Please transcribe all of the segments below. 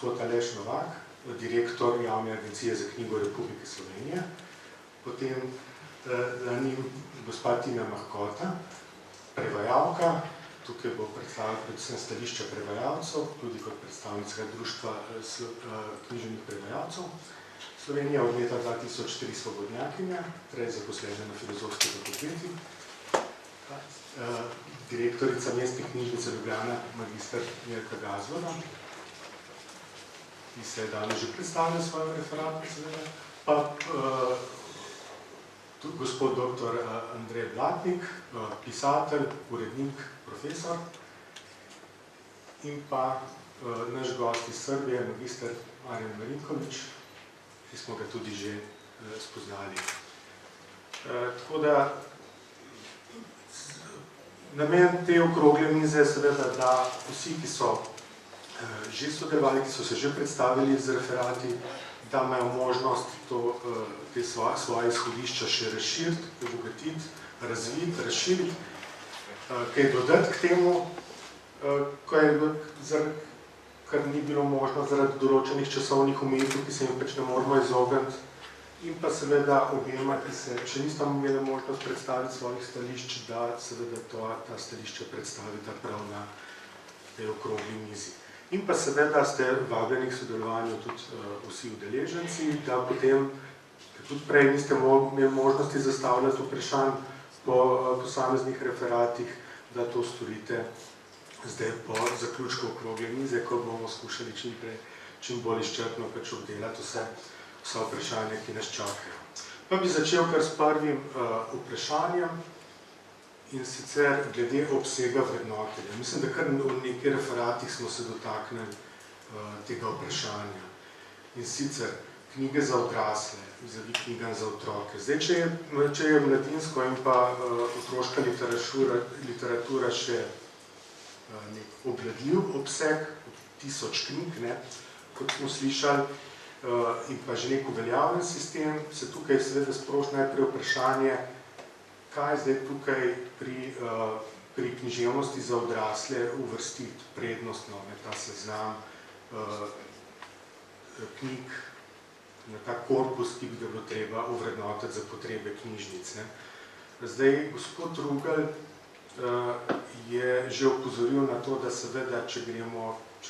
gospod Aleš Novak, direktor Javne agencije za knjigo Republike Slovenije, potem za njim gospa Tina Mahkota, prevajalka, tukaj bo predstavila predvsem stališča prevajalcev, tudi kot predstavnica Društva književnih prevajalcev. Slovenija od leta 2003 svobodnjakinja, prej zaposlena na Filozofski fakulteti, direktorica Mestne knjižnice Ljubljana, magister Jelka Gazvoda, ki se je danes že predstavila svojim referatom, seveda, pa tudi gospod dr. Andrej Blatnik, pisatelj, urednik, profesor, in pa naš gost iz Srbije, magister Marjan Marinković, ki smo ga tudi že spoznali. Tako da, namen te okrogle mize je seveda, da vsi, ki so že sodelovali, ki so se že predstavili z referati, da imajo možnost te svoje izhodišča še razširiti, obogatiti, razviti, razširiti, kaj dodati k temu, kar ni bilo možno zaradi določenih časovnih omejitev, ki se jim pač ne moramo izogniti, in pa seveda objema, ki se še nista imeli možnost predstaviti svojih stališč, da seveda ta stališča predstavita prav na tej okrogli mizi. In pa seveda ste vabljeni k sodelovanju tudi vsi udeleženci, da potem, ker tudi prej niste imeli možnosti zastavljati vprašanj po posameznih referatih, da to storite zdaj po zaključku okrogle mize, ko bomo skušali čim bolj izčrpno pač obdelati vsa vprašanja, ki nas čakajo. Pa bi začel kar s prvim vprašanjem, in sicer glede obsega vrednotenja. Mislim, da kar v nekaj referatih smo se dotaknili tega vprašanja. In sicer knjige za odrasle, vizavi knjigam za otroke. Zdaj, če je mladinsko in pa otroška literatura še nek obvladljiv obseg, 1000 knjig, kot smo slišali, in pa že nek uveljavljen sistem, se tukaj seveda sproži najprej vprašanje, kaj zdaj tukaj pri književnosti za odrasle uvrstiti prednostno na ta seznam knjig, na ta korpus, ki bi ga bilo treba ovrednotiti za potrebe knjižnic. Zdaj, gospod Rugel je že opozoril na to, da seveda, če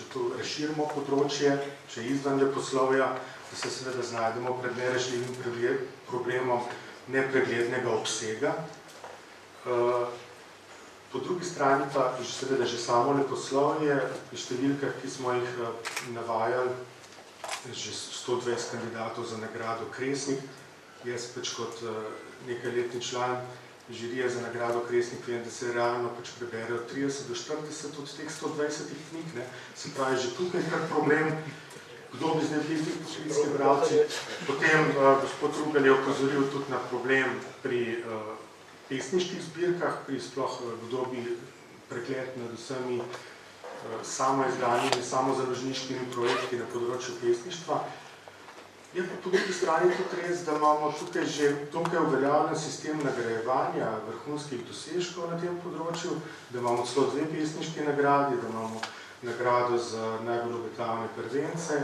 to razširimo področje, če izven leposlovja, da se seveda znajdemo pred nerešljivim problemom nepreglednega obsega. Po drugi strani pa seveda že samo leposlovje, pri številkah, ki smo jih navajali, že 120 kandidatov za nagrado Kresnik. Jaz pač kot nekajletni član žirije za nagrado Kresnik vem, da se realno pač preberejo 30 do 40 od teh 120 knjig. Se pravi, že tukaj kar problem, kdo bi zdaj bili poklicni bralci. Potem gospod Rugel je opozoril tudi na problem pri pesniških zbirkah, pri sploh kdo bi pregled nad vsemi samoizdanimi, samozaložniškimi projekti na področju pesništva. Je pa po drugi strani tudi res, da imamo tukaj že dokaj uveljavljen sistem nagrajevanja vrhunskih dosežkov na tem področju, da imamo celo 2 pesniški nagradi, da imamo nagrado za najbolj obetavne prvence,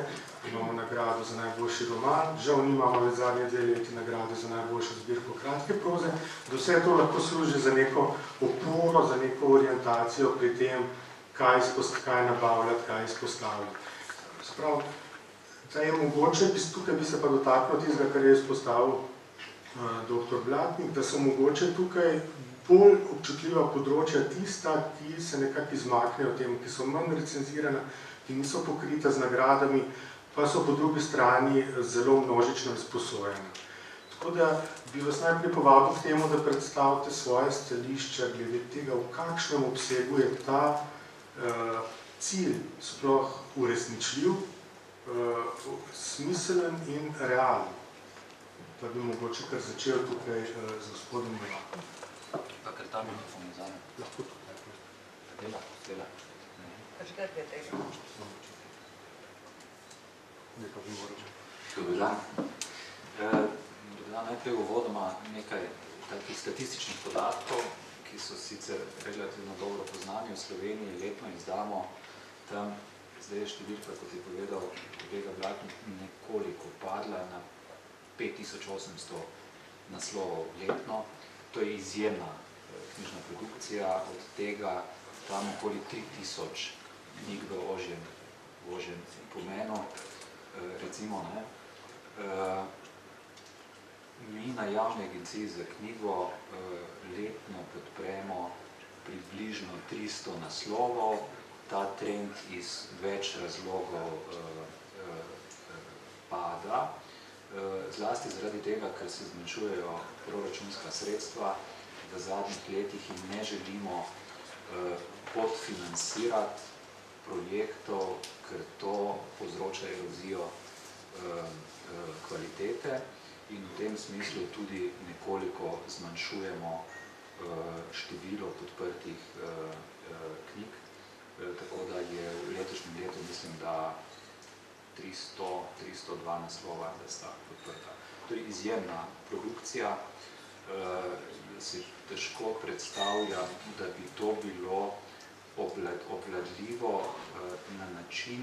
imamo nagrado za najboljši roman, žal nimamo v zadnje 2 leti nagrade za najboljšo zbirko kratke proze, da vse to lahko služi za neko oporo, za neko orientacijo pri tem, kaj nabavljati, kaj izpostavljati. Sprav, da je mogoče, tukaj bi se pa dotaknil tistega, kar je izpostavil dr. Blatnik, da so mogoče tukaj bolj občutljiva področja tista, ki se nekako izmaknejo tem, ki so manj recenzirana, ki niso pokrita z nagradami, pa so po drugi strani zelo množično izposojene. Tako da bi vas najprej povabil k temu, da predstavite svoje stališča glede tega, v kakšnem obsegu je ta cilj sploh uresničljiv, smiselen in realen. Pa bi mogoče kar začel tukaj z gospodom Novakom. Pa ker ta mikrofon je zame. Lahko tukaj. Dela, dela. Počkajte tega. Nekaj bi moral. Dobar dan. Najprej uvodoma nekaj takih statističnih podatkov, ki so sicer relativno dobro poznani v Sloveniji, letno izdamo tam Zdaj je številka, kot je povedal kolega Blatnik, nekoliko padla na 5800 naslovov letno. To je izjemna knjižna produkcija, od tega tam okoli 3000 knjig v ožjem pomenu. Recimo, mi na javni agenciji za knjigo letno podpremo približno 300 naslovov. Ta trend iz več razlogov pada, zlasti zaradi tega, ker se zmanjšujejo proračunska sredstva v zadnjih letih in ne želimo podfinancirati projektov, ker to povzroča erozijo kvalitete in v tem smislu tudi nekoliko zmanjšujemo število podprtih knjig. Tako da je v letošnjem letu, mislim, da 302 naslova, da sta podprta. To je izjemna produkcija. Si težko predstavljam, da bi to bilo obvladljivo na način,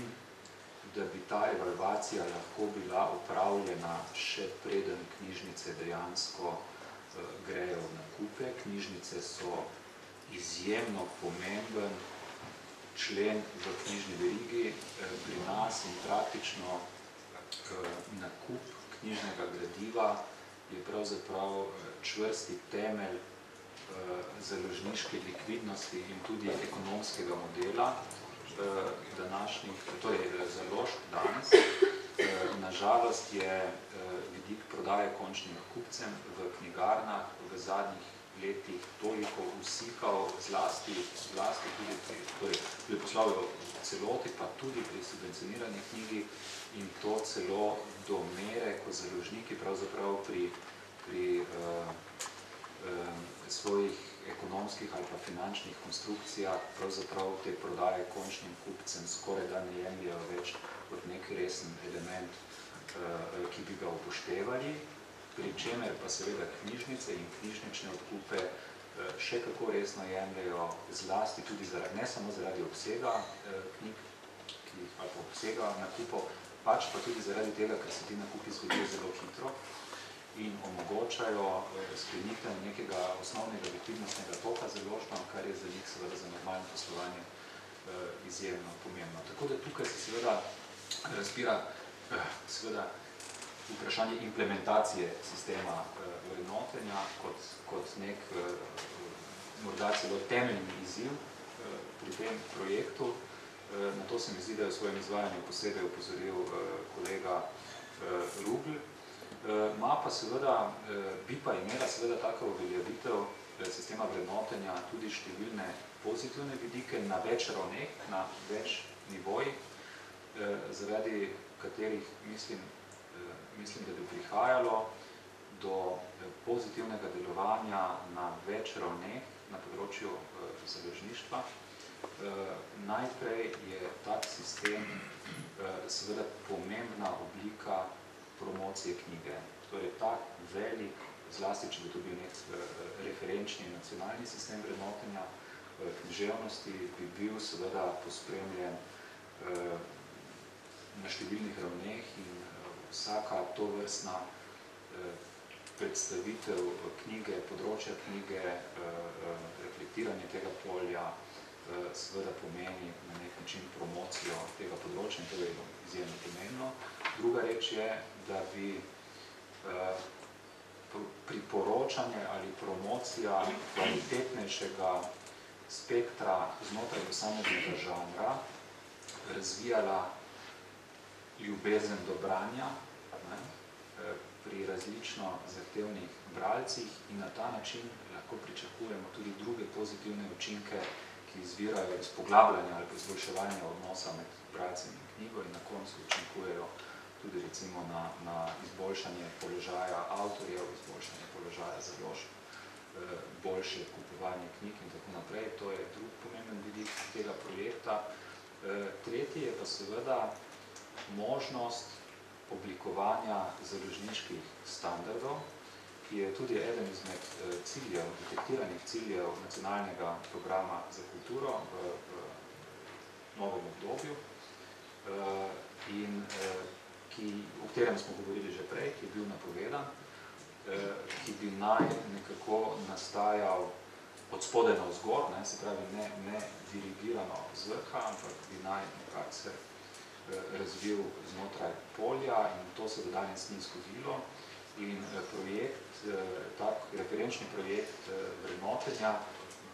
da bi ta evalvacija lahko bila opravljena še preden knjižnice dejansko grejo v nakupe. Knjižnice so izjemno pomemben člen v knjižni verigi pri nas in praktično nakup knjižnega gradiva je pravzaprav čvrsti temelj založniške likvidnosti in tudi ekonomskega modela današnjih, torej založb danes. Nažalost je vidik prodaje končnim kupcem v knjigarnah v zadnjih letih toliko usikal, zlasti tudi pri leposlovju celoti, pa tudi pri subvencionirani knjigi in to celo do mere, ko založniki pravzaprav pri svojih ekonomskih ali pa finančnih konstrukcijah pravzaprav te prodaje končnim kupcem skoraj da ne jemljajo več kot nek resen element, ki bi ga upoštevali, pri čemer pa seveda knjižnice in knjižnične odkupe še kako resno jemljajo, zlasti tudi ne samo zaradi obsega knjig ali pa obsega nakupov, pač pa tudi zaradi tega, ker se ti nakupi zgodijo zelo hitro in omogočajo sklenitev nekega osnovnega likvidnostnega toka založbam, kar je za njih seveda za normalno poslovanje izjemno pomembno. Tako da tukaj se seveda razbira seveda vprašanje implementacije sistema vrednotenja kot nek morda celo temeljni izziv pri tem projektu. Na to se mi zdi, da je v svojem izvajanju posebej upozoril kolega Rugl. Ma pa seveda, bi pa imela seveda taka uveljavitev sistema vrednotenja tudi številne pozitivne vidike na več ravneh, na več nivojih, zaradi katerih mislim, da bi prihajalo do pozitivnega delovanja na več ravneh na področju založništva. Najprej je tak sistem seveda pomembna oblika promocije knjige. Torej, tak velik, zlasti, če bi to bil nek referenčni nacionalni sistem vrednotenja književnosti, bi bil seveda pospremljen na številnih ravneh in vsaka tovrstna predstavitev knjige, področja knjige, reflektiranje tega polja seveda pomeni na nek način promocijo tega področja in to je izjemno pomembno. Druga reč je, da bi priporočanje ali promocija kvalitetnejšega spektra znotraj posameznega žanra razvijala ljubezen do branja pri različno zahtevnih bralcih in na ta način lahko pričakujemo tudi druge pozitivne učinke, ki izvirajo iz poglabljanja ali izboljševanja odnosa med bralcem in knjigo in na koncu učinkujejo tudi recimo na izboljšanje položaja avtorjev, izboljšanje položaja založb, boljše kupovanje knjig in tako naprej. To je drug pomemben vidik tega projekta. Tretji je pa seveda možnost oblikovanja založniških standardov, ki je tudi eden izmed ciljev, detektiranih ciljev nacionalnega programa za kulturo v novem obdobju. in o katerem smo govorili že prej, ki je bil napovedan, ki bi naj nekako nastajal od spodaj na vzgor, se pravi ne dirigirano z vrha, ampak bi naj nekako se razvil znotraj polja in to se do danes ni zgodilo. In tak referenčni projekt vrednotenja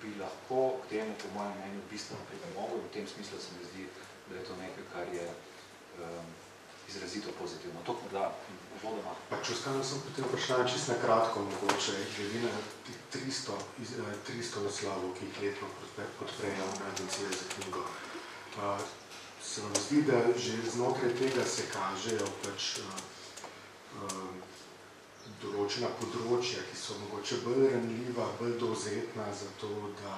bi lahko k temu, po mojem mnenju, bistveno pripomogel. V tem smislu se mi zdi, da je to nekaj, kar je izrazito pozitivno. To morda uvodoma. Če ostanem sem potem vprašanje čisto na kratko, mogoče, glede na 300 naslovov, ki jih letno podprejo agencije za knjigo. Se vam zdi, da že znotraj tega se kažejo določena področja, ki so mogoče bolj ranljiva, bolj dovzetna za to, da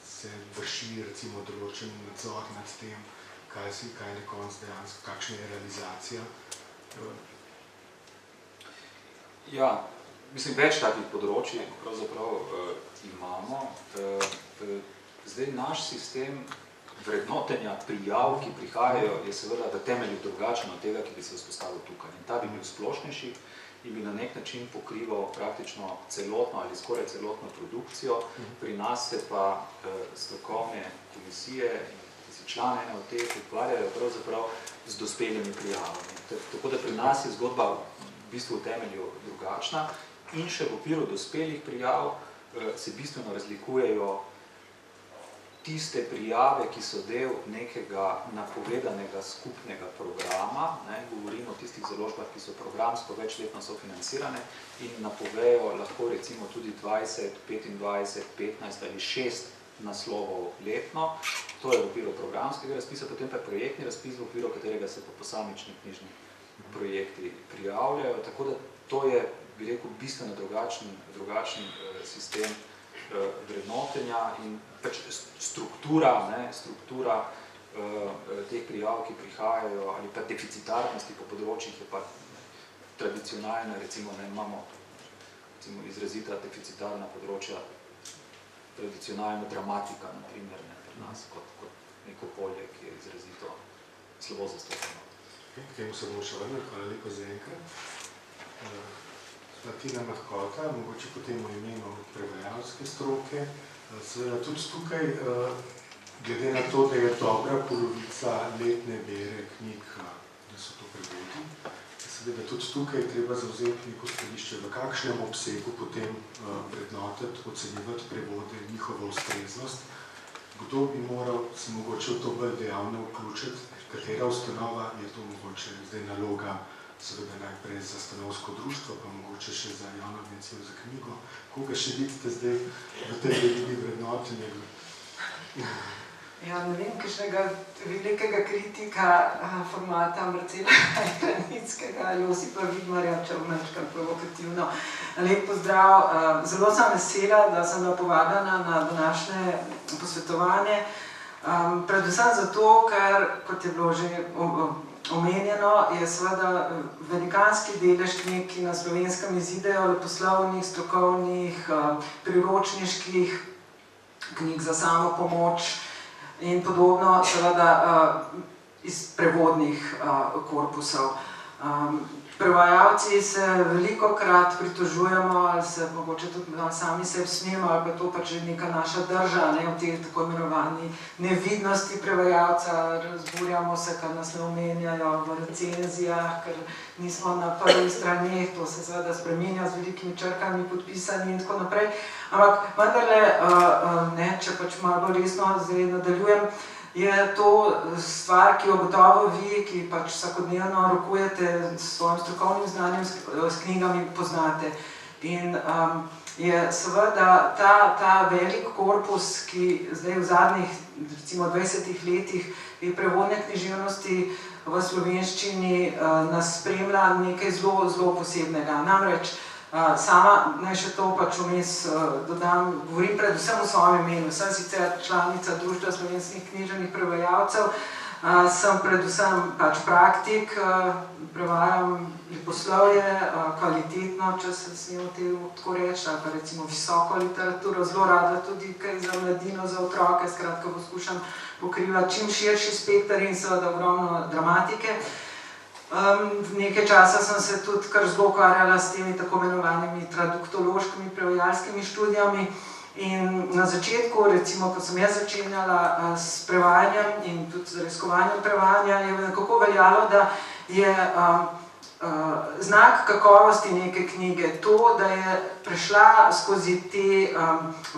se vrši recimo določen nadzor nad tem, kaj je na koncu dejansko, kakšna je realizacija? Ja, mislim, več takih področij pravzaprav imamo. Zdaj, naš sistem vrednotenja prijav, ki prihajajo, je seveda v temelju drugačen od tega, ki bi se vzpostavil tukaj. In ta bi bil splošnejši in bi na nek način pokrival praktično celotno ali skoraj celotno produkcijo. Pri nas se pa strokovne komisije in člane ene od teh ukvarjajo pravzaprav z dospelimi prijavami. Tako da pri nas je zgodba v bistvu v temelju drugačna in še v okviru dospelih prijav se bistveno razlikujejo tiste prijave, ki so del nekega napovedanega skupnega programa, govorimo o tistih založbah, ki so programsko večletno sofinancirane in napovejo lahko recimo tudi 20, 25, 15 ali 6 naslovov letno. To je v okviru programskega razpisa, potem pa je projektni razpis, v okviru katerega se pa posamični knjižni projekti prijavljajo, tako da to je, bi rekel, bistveno drugačen sistem vrednotenja in pač struktura teh prijav, ki prihajajo, ali pa deficitarnosti po področjih je pa tradicionalna, recimo, imamo izrazita deficitarna področja, tradicionalna dramatika, na primer, pri nas, kot neko polje, ki je izrazito slabo zastopano. K temu se bomo še vrnili, hvala lepo za enkrat. Tina Mahkota, mogoče potem v imenu prevajalske stroke. Seveda tudi tukaj, glede na to, da je dobra polovica letne bere knjig, da so to prevodi, seveda tudi tukaj treba zavzeti neko stališče, v kakšnem obsegu potem vrednotiti, ocenjevati prevode, njihovo ustreznost. Kdo bi moral se mogoče v to bolj dejavno vključiti, katera ustanova je to mogoče zdaj naloga, seveda najprej za stanovsko društvo, pa mogoče še za javno agencijo za knjigo. Koga še vidite zdaj v tej veliki vrednotenje? Ja, ne vem, kakšnega velikega kritika formata Marcela Hranickega, Josipa Vidmarja, če vmečkam provokativno. Lep pozdrav. Zelo sem vesela, da sem bila povabljena na današnje posvetovanje. Predvsem zato, ker, kot je bilo že omenjeno, je seveda velikanski delež knjig, ki na slovenskem izidejo, leposlovnih, strokovnih, priročniških knjig za samo pomoč in podobno, seveda iz prevodnih korpusov. Prevajalci se velikokrat pritožujemo, ali se mogoče tudi sami sebi smemo, ali pa to pač je neka naša drža, v tej tako imenovani nevidnosti prevajalca, razburjamo se, ker nas ne omenjajo v recenzijah, ker nismo na prvih straneh, to se seveda spreminja z velikimi črkami, podpisani in tako naprej. Ampak vendarle, če pač malo bolj resno zdaj nadaljujem, je to stvar, ki jo gotovo vi, ki pač vsakodnevno rokujete s svojim strokovnim znanjem, s knjigami, poznate. In je seveda ta velik korpus, ki zdaj v zadnjih, recimo 20 letih prevodne književnosti v slovenščini nas spremlja nekaj zelo, zelo posebnega. Namreč, sama, naj še to pač vmes dodam, govorim predvsem v svojem imenu. Sem sicer članica Društva slovenskih književnih prevajalcev, Sem predvsem praktik, prevajam leposlovje, kvalitetno, če se smemo tako reči, ali pa recimo visoko literaturo, zelo rada tudi kaj za mladino, za otroke, skratka poskušam pokrivati čim širši spekter in seveda ogromno dramatike. Nekaj časa sem se tudi kar zelo ukvarjala s temi tako imenovanimi traduktološkimi prevajalskimi študijami. In na začetku, recimo, ko sem jaz začenjala s prevajanjem in tudi z raziskovanjem prevajanja, je nekako veljalo, da je znak kakovosti neke knjige to, da je prešla skozi te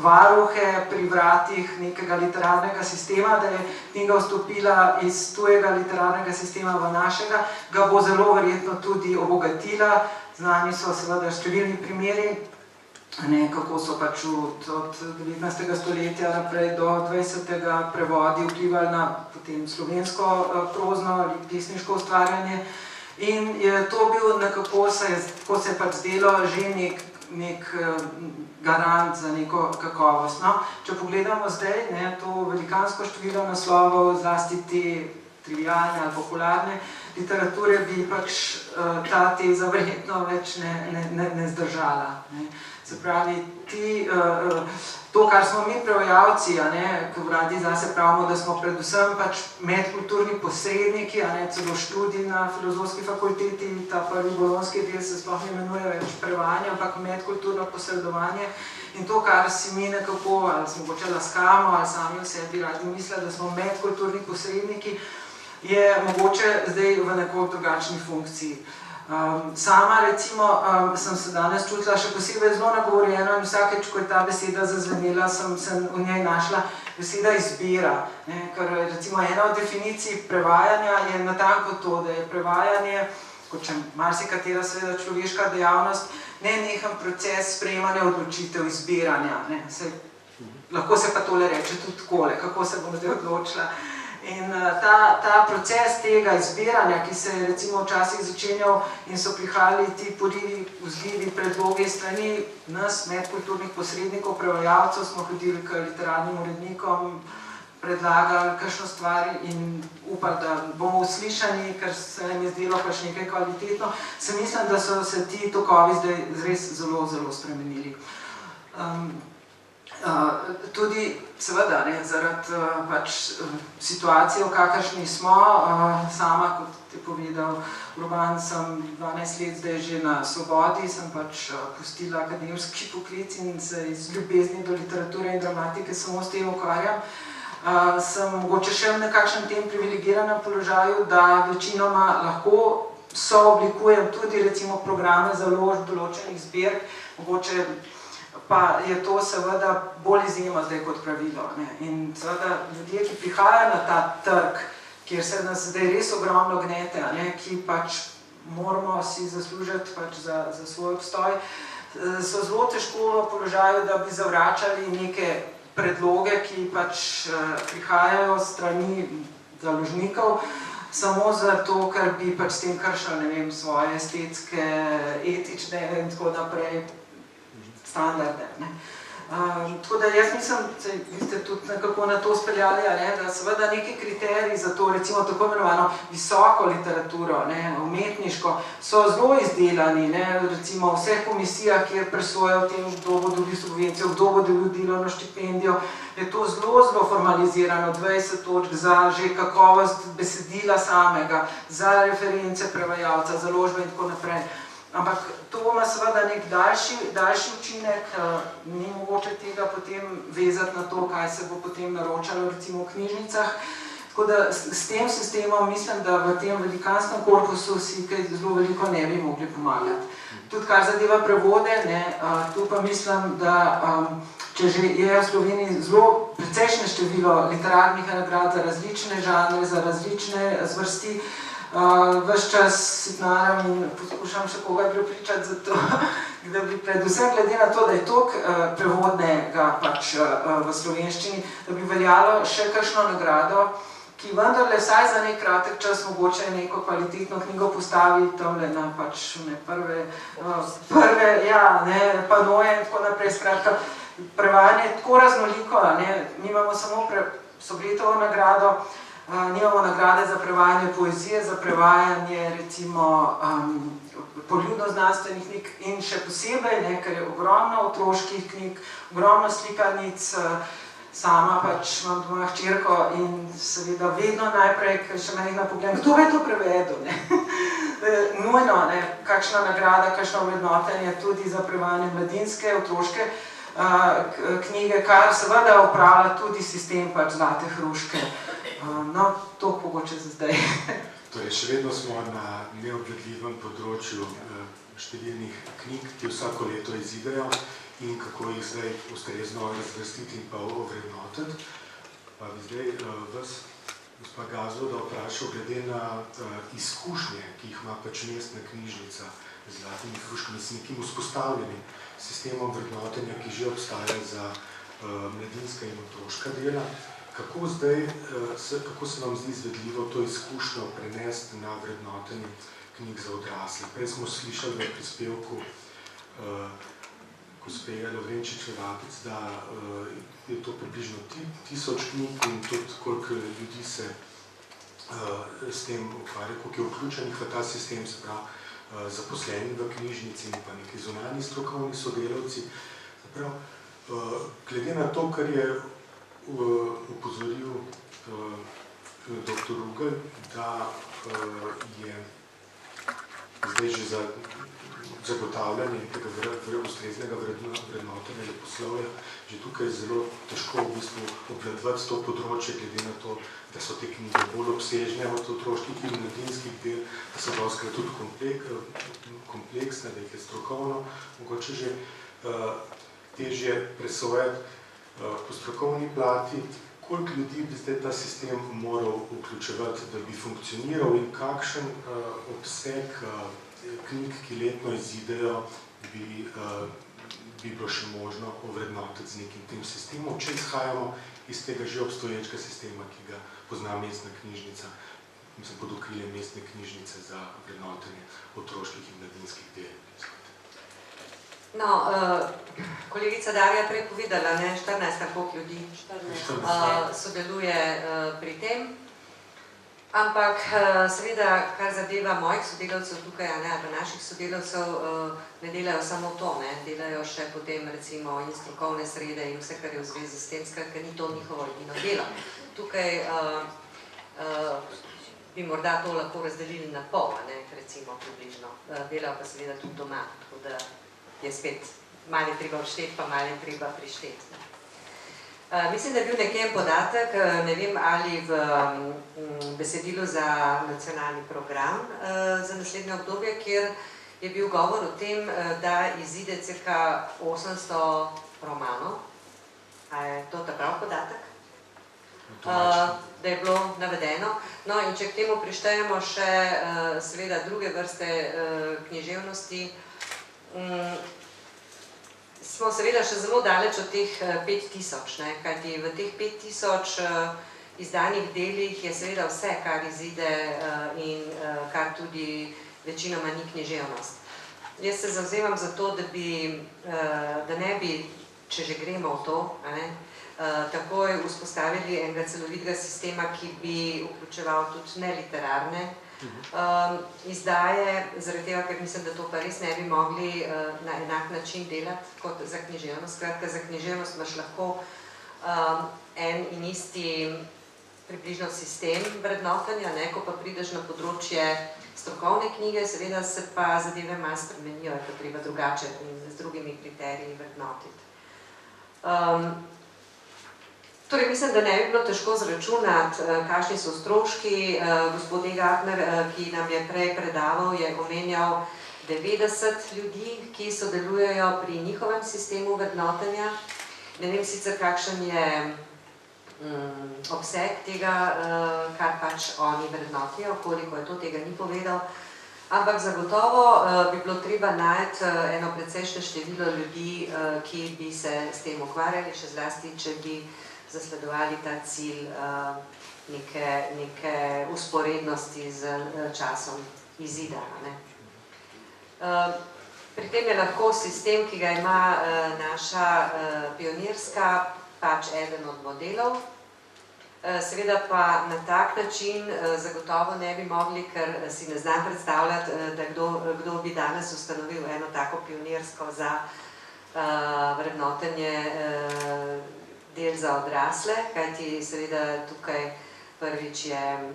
varuhe pri vratih nekega literarnega sistema, da je knjiga vstopila iz tujega literarnega sistema v našega, ga bo zelo verjetno tudi obogatila. Znani so seveda številni primeri, kako so pač od 19. stoletja naprej do 20. prevodi vplivali na potem slovensko prozno ali pesniško ustvarjanje. In je to bil nekako, ko se je pač zdelo, že nek garant za neko kakovost. No, če pogledamo zdaj, to velikansko število naslovov, zlasti te trivialne ali popularne literature, bi pač ta teza verjetno več ne zdržala. Se pravi, to, kar smo mi prevajalci, ko radi zase pravimo, da smo predvsem pač medkulturni posredniki, celo študij na filozofski fakulteti, ta prvi bolonski del se sploh ne imenuje več prevajanje, ampak medkulturno posredovanje. In to, kar si mi nekako, ali smo mogoče laskamo, ali sami v sebi radi misle, da smo medkulturni posredniki, je mogoče zdaj v neko drugačni funkciji. Sama recimo sem se danes čutila še posebej zelo nagovorjeno in vsakeč, ko je ta beseda zazvenela, sem v njej našla beseda izbira. Ker recimo ena od definicij prevajanja je natanko to, da je prevajanje, kot če marsikatera seveda človeška dejavnost, nenehen proces sprejemanja odločitev, izbiranja. Lahko se pa tole reče tudi takole, kako se bom zdaj odločila. In ta proces tega izbiranja, ki se je recimo včasih začenjal in so prihajali ti porivi, vzgibi, predlogi strani nas, medkulturnih posrednikov, prevajalcev, smo hodili k literarnim urednikom, predlagali kakšno stvar in upali, da bomo uslišani, ker se nam je zdelo pač nekaj kvalitetno. Se mislim, da so se ti tokovi zdaj res zelo, zelo spremenili. Tudi seveda, zaradi situacije, v kakršni smo, sama, kot je povedal Urban, sem 12 let zdaj že na svobodi, sem pač pustila akademski poklic in se iz ljubezni do literature in dramatike samo s tem ukvarjam. Sem mogoče še v nekakšnem tem privilegiranem položaju, da večinoma lahko sooblikujem tudi recimo programe založb določenih zbirk, mogoče pa je to seveda bolj izjema zdaj kot pravilo. In seveda ljudje, ki prihajajo na ta trg, kjer se nas zdaj res ogromno gnete, ki pač moramo si zaslužiti pač za svoj obstoj, so zelo težko v položaju, da bi zavračali neke predloge, ki pač prihajajo strani založnikov, samo zato, ker bi pač s tem kršili, ne vem, svoje estetske, etične in tako naprej standarde. Tako da jaz mislim, vi ste tudi nekako na to speljali, da seveda neki kriteriji za to, recimo tako imenovano visoko literaturo, umetniško, so zelo izdelani, recimo v vseh komisijah, kjer presojajo o tem, kdo bo dobil subvencijo, kdo bo dobil delovno štipendijo, je to zelo, zelo formalizirano, 20 točk za že kakovost besedila samega, za reference prevajalca, založbe in tako naprej. Ampak to ima seveda nek daljši učinek, ni mogoče tega potem vezati na to, kaj se bo potem naročalo recimo v knjižnicah. Tako da s tem sistemom mislim, da v tem velikanskem korpusu si kaj zelo veliko ne bi mogli pomagati. Tudi kar zadeva prevode, tu pa mislim, da če že je v Sloveniji zelo precejšnje število literarnih nagrad za različne žanre, za različne zvrsti, ves čas sitnaram in poskušam še koga prepričati za to, da bi predvsem glede na to, da je toliko prevodnega pač v slovenščini, da bi veljalo še kakšno nagrado, ki vendarle vsaj za nek kratek čas mogoče neko kvalitetno knjigo postavi tamle na pač prve panoje in tako naprej. Skratka, prevajanje je tako raznoliko, mi imamo samo Sobretovo nagrado, Nimamo nagrade za prevajanje poezije, za prevajanje recimo poljudno-znanstvenih knjig in še posebej, ne, ker je ogromno otroških knjig, ogromno slikanic, sama pač imam doma hčerko in seveda vedno najprej, ker še me nekaj pogledam, kdo je to prevedel, ne? Nujno, ne, kakšna nagrada, kakšno vrednotenje tudi za prevajanje mladinske, otroške knjige, kar seveda upravlja tudi sistem pač Zlate hruške. No, to mogoče za zdaj. Torej, še vedno smo na neobvladljivem področju številnih knjig, ki vsako leto izidejo in kako jih zdaj ustrezno razvrstiti in pa ovrednotiti. Pa bi zdaj vas, gospa Gazoda, vprašal glede na izkušnje, ki jih ima pač mestna knjižnica z Zlatimi hruškami, s nekim vzpostavljenim sistemom vrednotenja, ki že obstaja za mladinska in otroška dela. Kako se vam zdi izvedljivo to izkušnjo prenesti na vrednotenje knjig za odrasle? Prej smo slišali v prispevku gospe Lovrenčič-Rapic, da je to približno 1000 knjig in tudi koliko ljudi se s tem ukvarja, koliko je vključenih v ta sistem, se pravi zaposleni v knjižnici in pa neki zunanji strokovni sodelavci. Glede na to, kar je upozoril dr. Rugel, da je zdaj že za zagotavljanje nekega ustreznega vrednotenja leposlovja že tukaj zelo težko v bistvu obvladovati to področje, glede na to, da so te knjige bolj obsežne od otroških in mladinskih del, da so dostikrat tudi kompleksne, da jih je strokovno mogoče že težje presojati po strokovni plati. Koliko ljudi bi zdaj ta sistem moral vključevati, da bi funkcioniral in kakšen obseg knjig, ki letno izidejo, bi bilo še možno ovrednotiti z nekim tem sistemom, če izhajamo iz tega že obstoječega sistema, ki ga pozna mestna knjižnica, mislim, pod okriljem mestne knjižnice za vrednotenje otroških in mladinskih del. No, kolegica Darja je prej povedala, 14 koliko ljudi sodeluje pri tem, ampak seveda, kar zadeva mojih sodelavcev tukaj, ali naših sodelavcev, ne delajo samo to, delajo še potem recimo in strokovne srede in vse, kar je v zvezi s tem, skratka ni to njihovo edino delo. Tukaj bi morda to lahko razdelili na pol, recimo približno, delajo pa seveda tudi doma, tako da je spet malo treba odšteti, pa malo treba prišteti. Mislim, da je bil nekje podatek, ne vem, ali v besedilu za nacionalni program za naslednje obdobje, kjer je bil govor o tem, da izide cirka 800 romanov. A je to ta prav podatek? Da je bilo navedeno. No, in če k temu prištejemo še seveda druge vrste književnosti, smo seveda še zelo daleč od teh 5000, kajti v teh 5000 izdanih delih je seveda vse, kar izide in kar tudi večinoma ni književnost. Jaz se zavzemam za to, da ne bi, če že gremo v to, takoj vzpostavili enega celovitega sistema, ki bi vključeval tudi neliterarne izdaje, zaradi tega, ker mislim, da to pa res ne bi mogli na enak način delati kot za književnost. Skratka, za književnost imaš lahko en in isti približno sistem vrednotenja, ko pa prideš na področje strokovne knjige, seveda se pa zadeve malo spremenijo, je pa treba drugače in z drugimi kriteriji vrednotiti. Torej, mislim, da ne bi bilo težko zračunati, kakšni so stroški. Gospod Egartner, ki nam je prej predaval, je omenjal 90 ljudi, ki sodelujejo pri njihovem sistemu vrednotenja. Ne vem sicer, kakšen je obseg tega, kar pač oni vrednotijo, koliko je to, tega ni povedal. Ampak zagotovo bi bilo treba najti eno precejšnje število ljudi, ki bi se s tem ukvarjali, še zlasti, če bi zasledovali ta cilj neke usporednosti z časom izida. Pri tem je lahko sistem, ki ga ima naša pionirska, pač eden od modelov. Seveda pa na tak način zagotovo ne bi mogli, ker si ne znam predstavljati, da kdo bi danes ustanovil eno tako pionirsko za vrednotenje del za odrasle, kajti seveda tukaj prvič je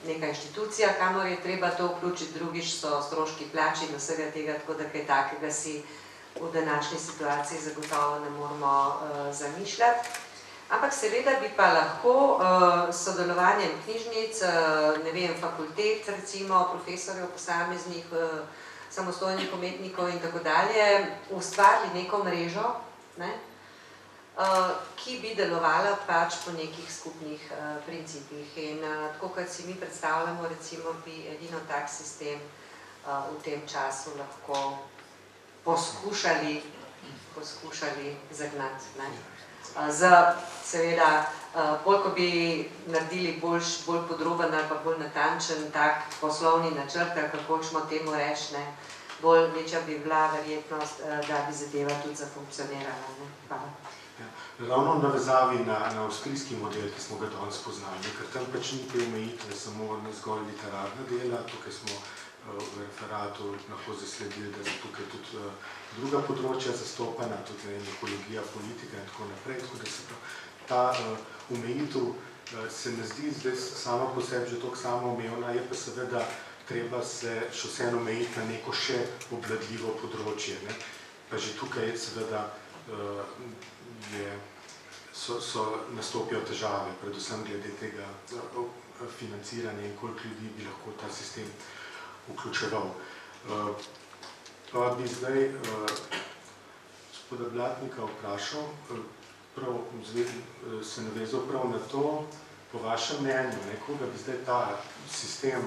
neka inštitucija, kamor je treba to vključiti, drugič so stroški plač in vsega tega, tako da kaj takega si v današnji situaciji zagotovo ne moramo zamišljati. Ampak seveda bi pa lahko s sodelovanjem knjižnic, ne vem, fakultet, recimo, profesorjev posameznih, samostojnih umetnikov in tako dalje, ustvarili neko mrežo, ki bi delovala pač po nekih skupnih principih. In tako, kot si mi predstavljamo, recimo, bi edino tak sistem v tem času lahko poskušali zagnati. Seveda, bolj ko bi naredili bolj podroben ali pa bolj natančen tak poslovni načrt, kako smo temu reči, bolj večja bi bila verjetnost, da bi zadeva tudi zafunkcionirala. Hvala. Ravno v navezavi na avstrijski model, ki smo ga danes poznali, ker tam pač ni te omejitve samo zgolj literarna dela, tukaj smo v referatu lahko zasledili, da so tukaj tudi druga področja zastopana, tudi ekologija, politika in tako naprej, tako da se ta omejitev se ne zdi zdaj sama po sebi že toliko samoumevna, je pa seveda treba se še vseeno omejiti na neko še obvladljivo področje. Pa že tukaj seveda nastopijo težave, predvsem glede tega financiranja in koliko ljudi bi lahko ta sistem vključeval. Pa bi zdaj gospoda Blatnika vprašal, se navezal prav na to, po vašem mnenju, koga bi zdaj ta sistem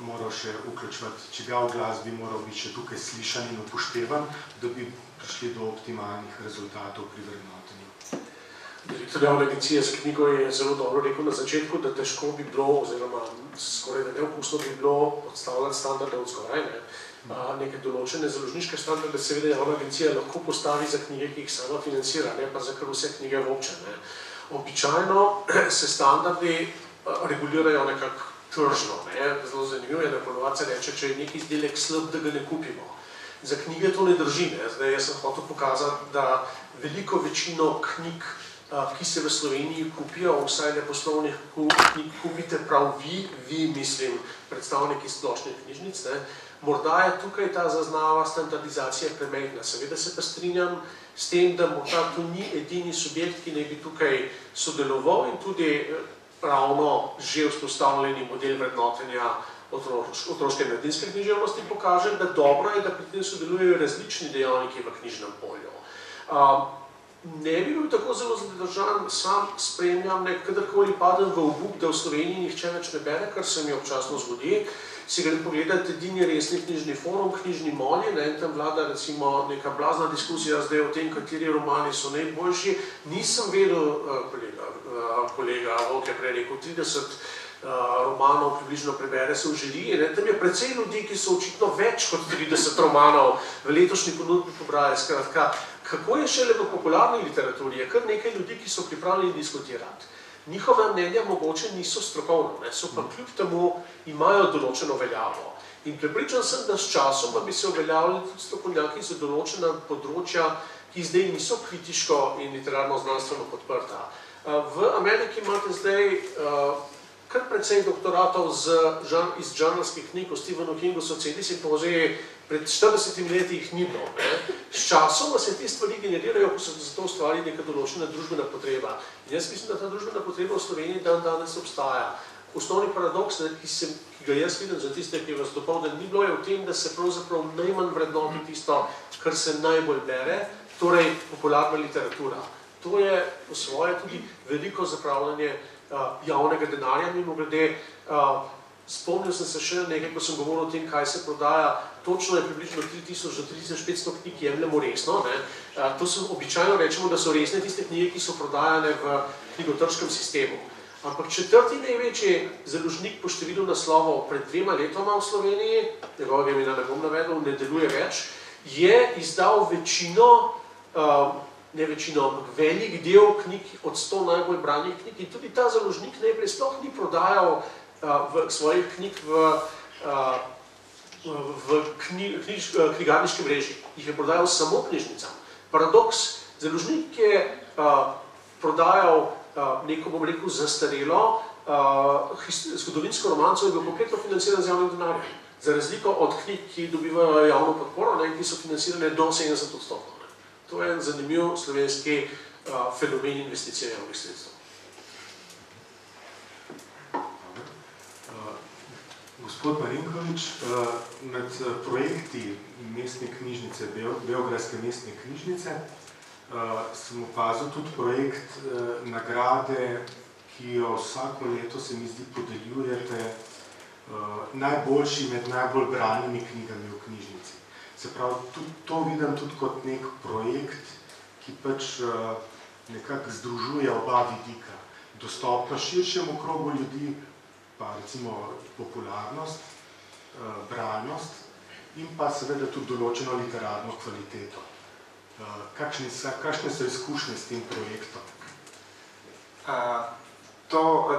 moral še vključevati, čigav glas bi moral biti še tukaj slišan in upoštevan, da bi prišli do optimalnih rezultatov pri vrednotenju. Direktor javne agencije za knjigo je zelo dobro rekel na začetku, da težko bi bilo, oziroma skoraj da neokusno bi bilo odstavljati standarde od zgoraj, neke določene založniške standarde, seveda javna agencija lahko postavi za knjige, ki jih sama financira, ne pa za kar vse knjige vobče. Običajno se standardi regulirajo nekako tržno. Zelo zanimivo je, da ponovadi se reče, če je nek izdelek slab, da ga ne kupimo. Za knjige to ne drži. Zdaj jaz sem hotel pokazati, da veliko večino knjig, ki se v Sloveniji kupijo, vsaj neposlovnih knjig kupite prav vi mislim, predstavniki splošnih knjižnic, morda je tukaj ta zaznava standardizacija premejhna. Seveda se pa strinjam s tem, da morda to ni edini subjekt, ki naj bi tukaj sodeloval in tudi ravno že vzpostavljeni model vrednotenja otroške in mladinske književnosti pokaže, da dobro je, da pri tem sodelujejo različni dejavniki v knjižnem polju. Ne bi bil tako zelo zadržan, sam spremljam, kadarkoli padem v obup, da v Sloveniji nihče več ne bere, kar se mi občasno zgodi. Si grem pogledati edini resni knjižni forum, Knjižni molje, in tam vlada recimo neka blazna diskusija zdaj o tem, kateri romani so najboljši. Nisem vedel, kolega Volk je prej rekel, 30 romanov približno prebere se v žiriji. Tam je precej ljudi, ki so očitno več kot 30 romanov v letošnji ponudbi pobrali. Skratka, kako je šele v popularni literaturi, je kar nekaj ljudi, ki so pripravljeni diskutirati. Njihova mnenja mogoče niso strokovna, so pa kljub temu imajo določeno veljavo. In prepričan sem, da s časom bi se uveljavljali tudi strokovnjaki za določena področja, ki zdaj niso kritiško in literarno-znanstveno podprta. V Ameriki imate zdaj kar precej doktoratov iz žanrskih knjig, o Stephenu Kingu so celi simpoziji, pred 40 leti jih ni bilo. S časom se te stvari generirajo, ko se za to ustvari neka določena družbena potreba. In jaz mislim, da ta družbena potreba v Sloveniji danes obstaja. Osnovni paradoks, ki ga jaz vidim za tiste, ki vas dopoldan ni bilo, je v tem, da se pravzaprav najmanj vrednoti tisto, kar se najbolj bere, torej popularna literatura. To je po svoje tudi veliko zapravljanje javnega denarja, mimogrede. Spomnil sem se še nekaj, ko sem govoril o tem, kaj se prodaja. Točno je približno 3000 do 3500 knjig jemljemo resno. To so običajno rečemo, da so resne tiste knjige, ki so prodajane v knjigotržkem sistemu. Ampak četrti največji založnik po številu naslovov pred 2 letoma v Sloveniji, njegovega imena ne bom navedel, ne deluje več, je izdal večino ne večino, ampak velik del knjig od 100 najbolj branih knjig in tudi ta založnik najprej sploh ni prodajal svojih knjig v knjigarniški mreži, jih je prodajal samo knjižnicam. Paradoks, založnik je prodajal neko, bom rekel, zastarelo zgodovinsko romanco in bil kompletno financiran z javnim denarjem, za razliko od knjig, ki dobivajo javno podporo in ki so financirane do 70%. To je en zanimiv slovenski fenomen investicije javnih sredstev. Gospod Marinkovič, med projekti mestne knjižnice, Beograjske mestne knjižnice, sem opazil tudi projekt nagrade, ki jo vsako leto, se mi zdi, podeljujete najboljši med najbolj branimi knjigami v knjižnici. Se pravi, to vidim tudi kot nek projekt, ki pač nekako združuje oba vidika. Dostopnost širšemu krogu ljudi, pa recimo popularnost, branost in pa seveda tudi določeno literarno kvaliteto. Kakšne so izkušnje s tem projektom?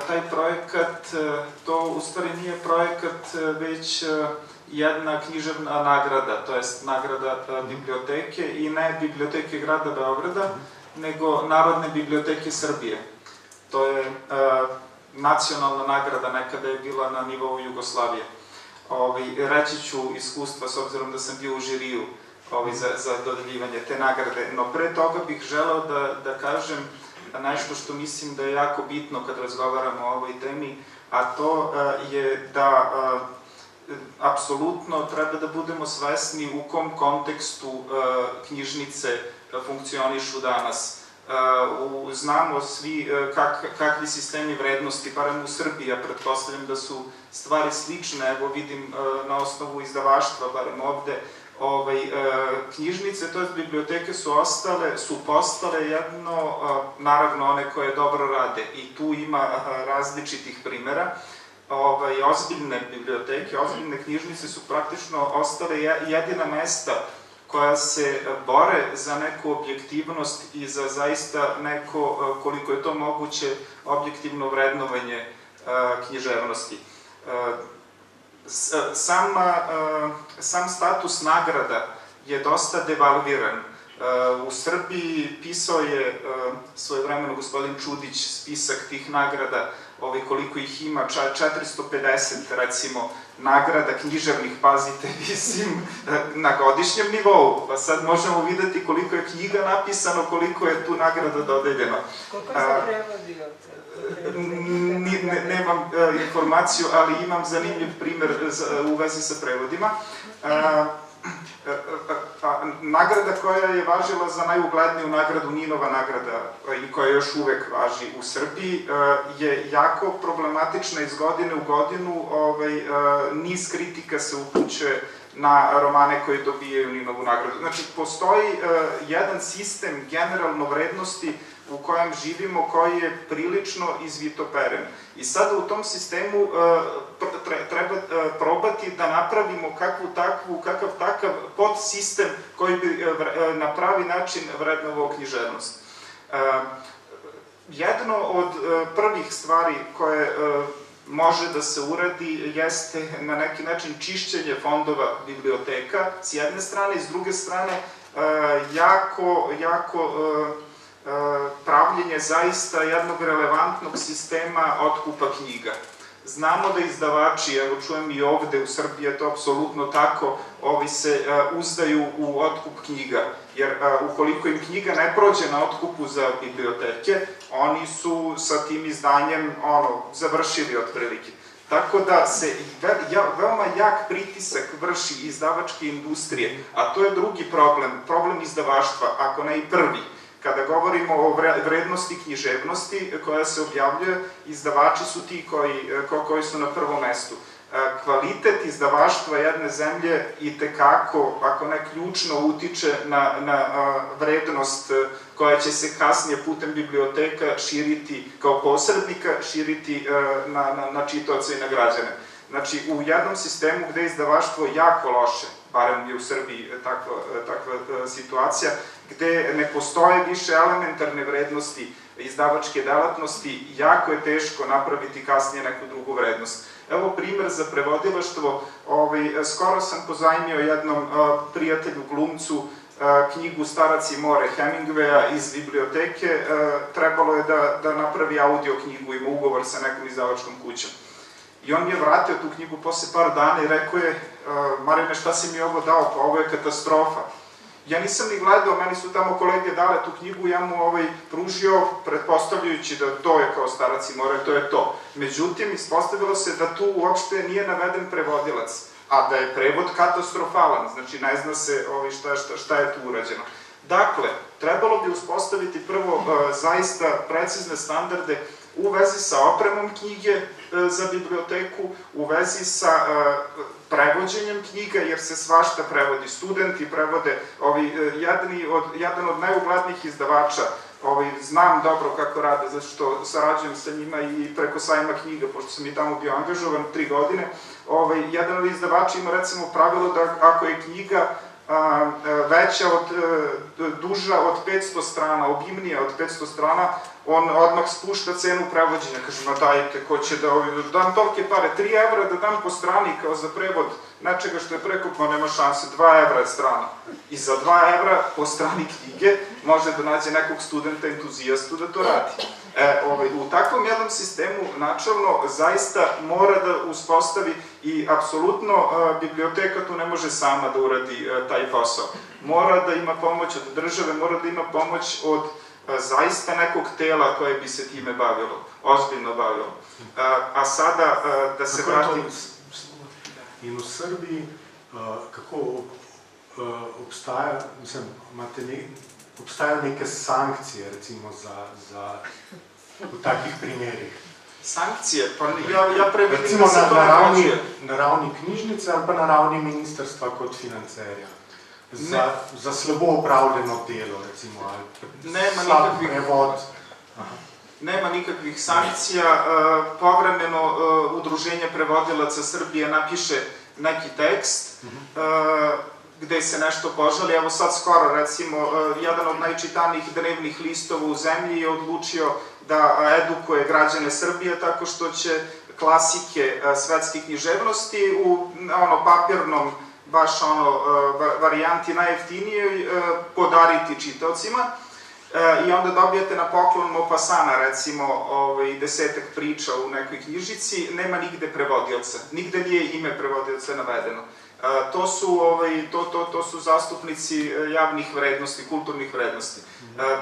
Taj projekat, to u stvari nije projekat, već jedna književna nagrada, to jest nagrada biblioteke i ne biblioteke grada Beograda, nego Narodne biblioteke Srbije. To je nacionalna nagrada, nekada je bila na nivou Jugoslavije. Reći ću iskustva, s obzirom da sam bio u žiriju za dodeljivanje te nagrade, no pre toga bih želeo da kažem nešto što mislim da je jako bitno kad razgovaramo o ovoj temi, a to je da apsolutno treba da budemo svesni u kom kontekstu knjižnice funkcionišu danas. Znamo svi kakvi sistemi vrednosti, barem u Srbiji, ja pretpostavljam da su stvari slične, evo vidim na osnovu izdavaštva, barem ovde, knjižnice, to je biblioteke su postale jedno, naravno one koje dobro rade i tu ima različitih primera, ozbiljne biblioteke, ozbiljne knjižnice su praktično ostale jedina mesta koja se bore za neku objektivnost i za zaista neko, koliko je to moguće, objektivno vrednovanje književnosti. Sam status nagrada je dosta devalviran. U Srbiji pisao je svojevremeno gospodin Čudić spisak tih nagrada, koliko ih ima, 450 recimo nagrada književnih, pazite, mislim, na godišnjem nivou. Pa sad možemo videti koliko je knjiga napisano, koliko je tu nagrada dodeljeno. Koliko se prevodio? Nemam informaciju, ali imam zanimljiv primer u vezi sa prevodima. Nagrada koja je važila za najugledniju nagradu, Ninova nagrada, i koja još uvek važi u Srbiji, je jako problematična iz godine u godinu. Niz kritika se upućuje na romane koji dobijaju Ninovu nagradu. Znači, postoji jedan sistem generalno vrednosti u kojem živimo, koji je prilično izvitoperen. I sada u tom sistemu treba probati da napravimo kakav takav podsistem koji bi na pravi način vrednovao književnost. Jedno od prvih stvari koje može da se uradi jeste na neki način čišćenje fondova biblioteka s jedne strane i s druge strane jako pravljenje zaista jednog relevantnog sistema otkupa knjiga. Znamo da izdavači, evo čujem i ovde u Srbiji je to apsolutno tako, ovi se uzdaju u otkup knjiga, jer ukoliko im knjiga ne prođe na otkupu za biblioteke, oni su sa tim izdanjem završili otprilike. Tako da se veoma jak pritisak vrši izdavačke industrije, a to je drugi problem izdavaštva, ako ne i prvi. Kada govorimo o vrednosti književnosti koja se objavljuje, izdavači su ti koji su na prvom mestu. Kvalitet izdavaštva jedne zemlje itekako, ako ne ključno, utiče na vrednost koja će se kasnije putem biblioteka širiti kao posrednika, širiti na čitaoce i na građane. Znači, u jednom sistemu gde je izdavaštvo jako loše, barem je u Srbiji takva situacija, gde ne postoje više elementarne vrednosti izdavačke delatnosti, jako je teško napraviti kasnije neku drugu vrednost. Evo primer za prevodilaštvo, skoro sam pozajmio jednom prijatelju glumcu knjigu Starac i more Hemingwaya iz biblioteke, trebalo je da napravi audio knjigu, ima ugovor sa nekom izdavačkom kućom. I on mi je vratio tu knjigu posle par dana i rekao je, Marine, šta si mi ovo dao, pa ovo je katastrofa. Ja nisam ni gledao, meni su tamo kolege dale tu knjigu, ja mu pružio, pretpostavljajući da to je kao Starac i more, to je to. Međutim, ispostavilo se da tu uopšte nije naveden prevodilac, a da je prevod katastrofalan, znači ne zna se šta je tu urađeno. Dakle, trebalo bi uspostaviti prvo zaista precizne standarde u vezi sa opremom knjige za biblioteku, u vezi sa prevođenjem knjiga, jer se svašta prevodi. Studenti prevode, jedan od najuglednijih izdavača, znam dobro kako rade, zato što sarađujem sa njima i preko sajma knjiga, pošto sam i tamo bio angažovan 3 godine. Jedan od izdavača ima recimo pravilo da ako je knjiga veća duža od 500 strana, obimnija od 500 strana, on odmah spušta cenu prevođenja. Kaže, ma dajte, ko će da dam tolike pare, 3 evra da dam po strani kao za prevod nečega što je prekupno, nema šanse, 2 evra je strana. I za 2 evra po strani knjige može da nađe nekog studenta, entuzijastu da to radi. U takvom jednom sistemu načalno zaista mora da uspostavi i apsolutno biblioteka tu ne može sama da uradi taj posao. Mora da ima pomoć od države, mora da ima pomoć od zaista nekog tela koje bi se time bavilo, ozbiljno bavilo. A sada da se vratim... In v Srbiji, kako obstajajo neke sankcije, recimo, v takih primerih? Sankcije? Pa ja previdim recimo da se to ne može. Na ravni knjižnice ali pa na ravni ministrstva kot financerja? Za slabo upravljeno delo, recimo, ali slab prevod? Nema nikakvih sankcija, povremeno Udruženje prevodilaca Srbije napiše neki tekst gde se nešto požali. Evo sad skoro, recimo, jedan od najčitanijih dnevnih listova u zemlji je odlučio da edukuje građane Srbije tako što će klasike svetske književnosti u papirnom baš varijanti najjeftinijoj podariti čitaocima. I onda dobijete na poklon Maupassana, recimo, 10-ak priča u nekoj knjižici, nema nigde prevodioca, nigde nije ime prevodioca navedeno. To su zastupnici javnih vrednosti, kulturnih vrednosti.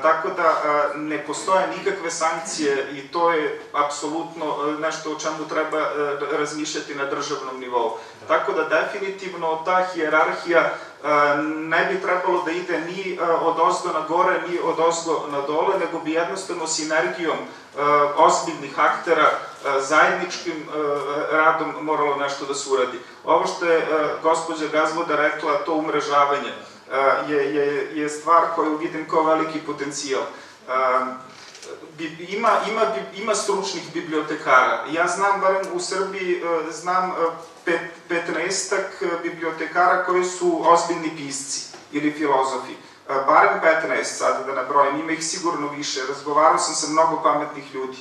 Tako da ne postoje nikakve sankcije i to je apsolutno nešto o čemu treba razmišljati na državnom nivou. Tako da definitivno ta hijerarhija ne bi trebalo da ide ni od ozgo na gore, ni od ozgo na dole, nego bi jednostavno sinergijom ozbiljnih aktera, zajedničkim radom moralo nešto da se uradi. Ovo što je gospođa Gazvoda rekla, to umrežavanje, je stvar koju vidim kao veliki potencijal. Ima stručnih bibliotekara. Ja znam, barem u Srbiji, znam 15-ak bibliotekara koji su ozbiljni pisci ili filozofi. Barem 15, sad da nabrojim, ima ih sigurno više. Razgovarao sam sa mnogo pametnih ljudi.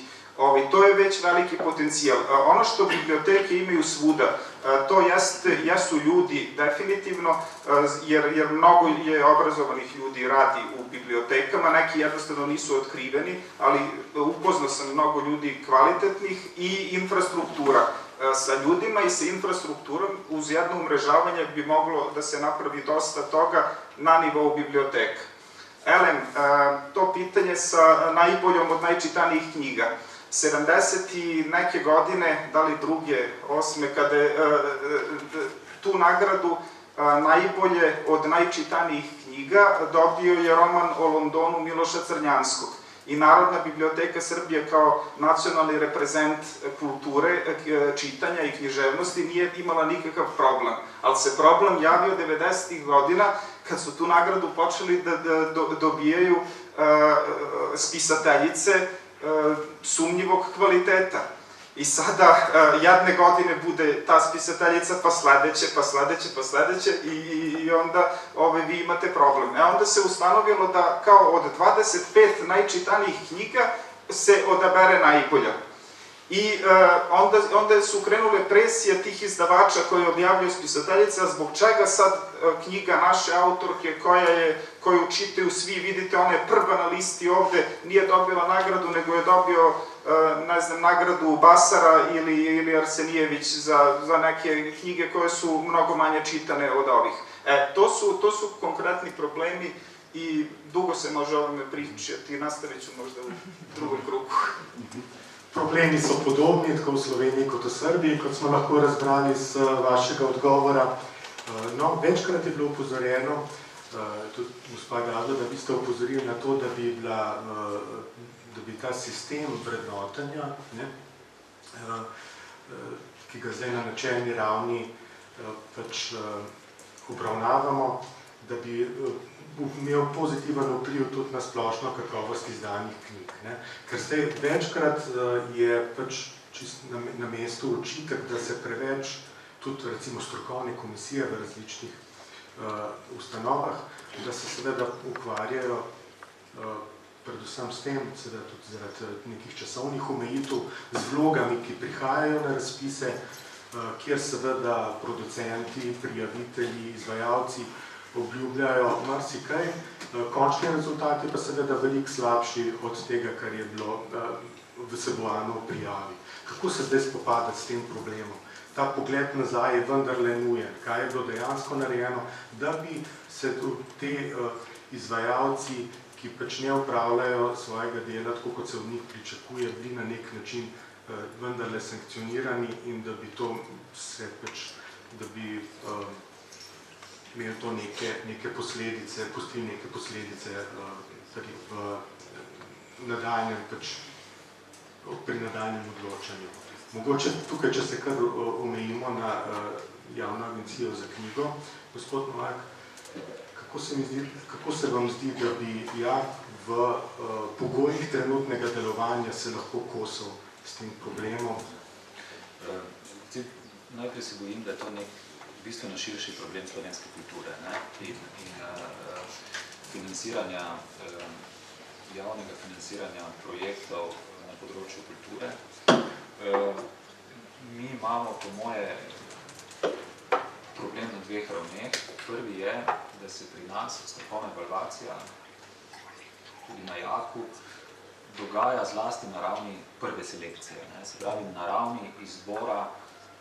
To je već veliki potencijal. Ono što biblioteke imaju svuda, to jesu ljudi definitivno, jer mnogo je obrazovanih ljudi radi u bibliotekama, neki jednostavno nisu otkriveni, ali upoznao sam mnogo ljudi kvalitetnih i infrastruktura. Sa ljudima i sa infrastrukturom uz jedno umrežavanje bi moglo da se napravi dosta toga na nivou biblioteka. Elem, to pitanje sa najboljom od najčitanijih knjiga. 70 i neke godine, da li druge, 8. kada je tu nagradu najbolje od najčitanijih knjiga dobio je roman o Londonu Miloša Crnjanskog. I Narodna biblioteka Srbije kao nacionalni reprezent kulture, čitanja i književnosti nije imala nikakav problem. Ali se problem javio 90-ih godina kad su tu nagradu počeli da dobijaju spisateljice sumnjivog kvaliteta. I sada jedne godine bude ta spisateljica, pa sledeće i onda vi imate problem. Onda se ustanovilo da kao od 25 najčitanijih knjiga se odabere najbolja. I onda su krenule presije tih izdavača koji objavljaju spisateljica, zbog čega sad knjiga naše autorke koju čitaju svi, vidite, ona je prva na listi ovde, nije dobila nagradu, nego je dobio, ne znam, nagradu Basara ili Arsenijević za neke knjige koje su mnogo manje čitane od ovih. To su konkretni problemi i dugo se može ovome pričati, nastavit ću možda u drugom krugu. Problemi so podobni, tako v Sloveniji kot v Srbiji, kot smo lahko razbrali z vašega odgovora. No, večkrat je bilo upozorjeno, tudi gospa Gabla, da bi ste upozorili na to, da bi ta sistem vrednotenja, ki ga zdaj na načelni ravni pač obravnavamo, da bi imel pozitiven vpliv tudi na splošno kakovost izdanih knjig. Ker zdaj večkrat je pač na mestu očitek, da se preveč tudi recimo strokovne komisije v različnih ustanovah, da se seveda ukvarjajo predvsem s tem, seveda tudi zaradi nekih časovnih omejitev, z vlogami, ki prihajajo na razpise, kjer seveda producenti, prijavitelji, izvajalci obljubljajo marsikaj, končni rezultat je pa seveda veliko slabši od tega, kar je bilo vsebovano v prijavi. Kako se zdaj spopadati s tem problemom? Ta pogled nazaj je vendarle nujen. Kaj je bilo dejansko narejeno, da bi se te izvajalci, ki pač ne opravljajo svojega dela, tako kot se od njih pričakuje, bili na nek način vendarle sankcionirani in da bi to se pač, da bi imeli to neke posledice, pustili neke posledice pri nadaljnjem odločanju. Mogoče tukaj, če se kar omejimo na javno agencijo za knjigo, gospod Novak, kako se vam zdi, da bi v pogojih trenutnega delovanja se lahko kosal s tem problemom? Najprej se bojim, da je to nek bistveno širši problem slovenske kulture in javnega financiranja projektov na področju kulture. Mi imamo, po moje, problem na dveh ravneh. Prvi je, da se pri nas strokovna evalvacija, tudi na JAK-u, dogaja zlasti na ravni prve selekcije. Se pravi, na ravni izbora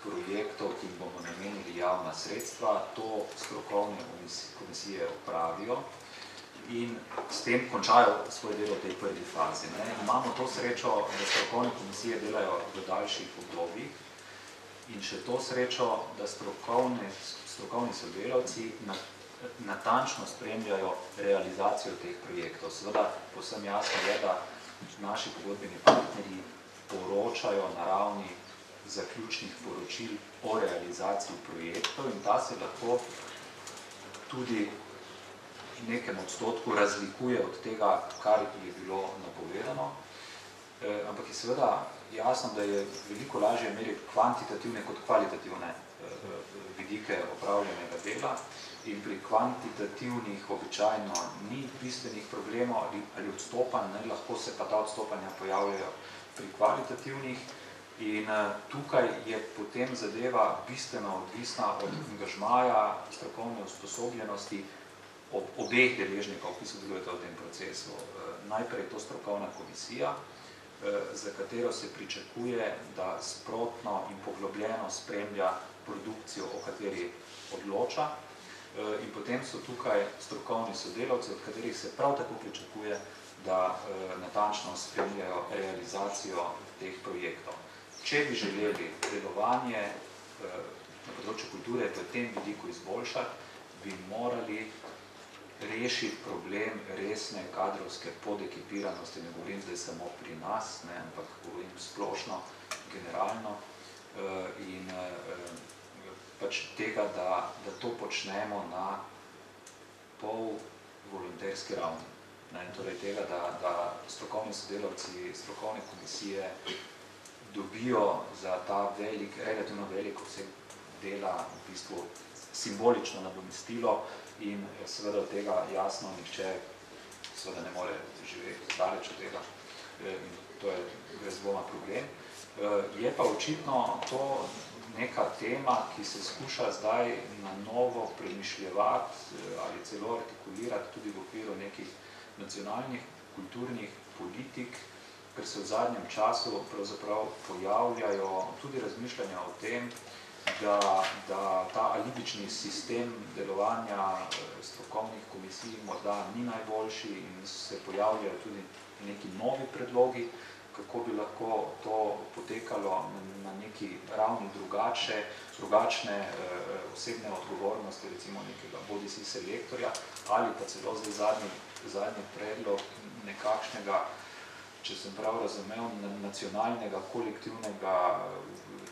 projektov, ki jim bomo namenili javna sredstva, to strokovne komisije opravijo in s tem končajo svoje delo v tej prvi fazi. Imamo to srečo, da strokovne komisije delajo v daljših obdobjih in še to srečo, da strokovni sodelavci natančno spremljajo realizacijo teh projektov. Seveda, povsem jasno je, da naši pogodbeni partnerji poročajo na ravni zaključnih poročil o realizaciji projektov in ta se lahko tudi v nekem odstotku razlikuje od tega, kar je bilo napovedano. Ampak je seveda jasno, da je veliko lažje imeti kvantitativne kot kvalitativne vidike opravljenega dela in pri kvantitativnih običajno ni bistvenih problemov ali odstopanj, lahko se pa ta odstopanja pojavljajo pri kvalitativnih. In tukaj je potem zadeva bistveno odvisna od angažmaja, strokovne usposobljenosti obeh deležnikov, ki sodelujete v tem procesu. Najprej je to strokovna komisija, za katero se pričakuje, da sprotno in poglobljeno spremlja produkcijo, o kateri odloča. In potem so tukaj strokovni sodelavci, od katerih se prav tako pričakuje, da natančno spremljajo realizacijo teh projektov. Če bi želeli delovanje na področju kulture v tem vidiku izboljšati, bi morali rešiti problem resne kadrovske podekipiranosti, ne govorim zdaj samo pri nas, ampak govorim splošno, generalno, in pač tega, da to počnemo na pol volonterski ravni. Torej tega, da strokovni sodelavci, strokovne komisije dobijo za ta relativno velik obseg dela v bistvu simbolično nadomestilo in seveda od tega jasno nihče seveda ne more živeti daleč od tega in to je brez dvoma problem. Je pa očitno to neka tema, ki se skuša zdaj na novo premišljevati ali celo artikulirati tudi v okviru nekih nacionalnih, kulturnih politik, ker se v zadnjem času pravzaprav pojavljajo tudi razmišljanja o tem, da ta alibični sistem delovanja strokovnih komisij morda ni najboljši in se pojavljajo tudi neki novi predlogi, kako bi lahko to potekalo na neki ravni drugačne osebne odgovornosti, recimo nekega bodisi selektorja, ali pa celo zdaj zadnji predlog nekakšnega, če sem prav razumel, nacionalnega kolektivnega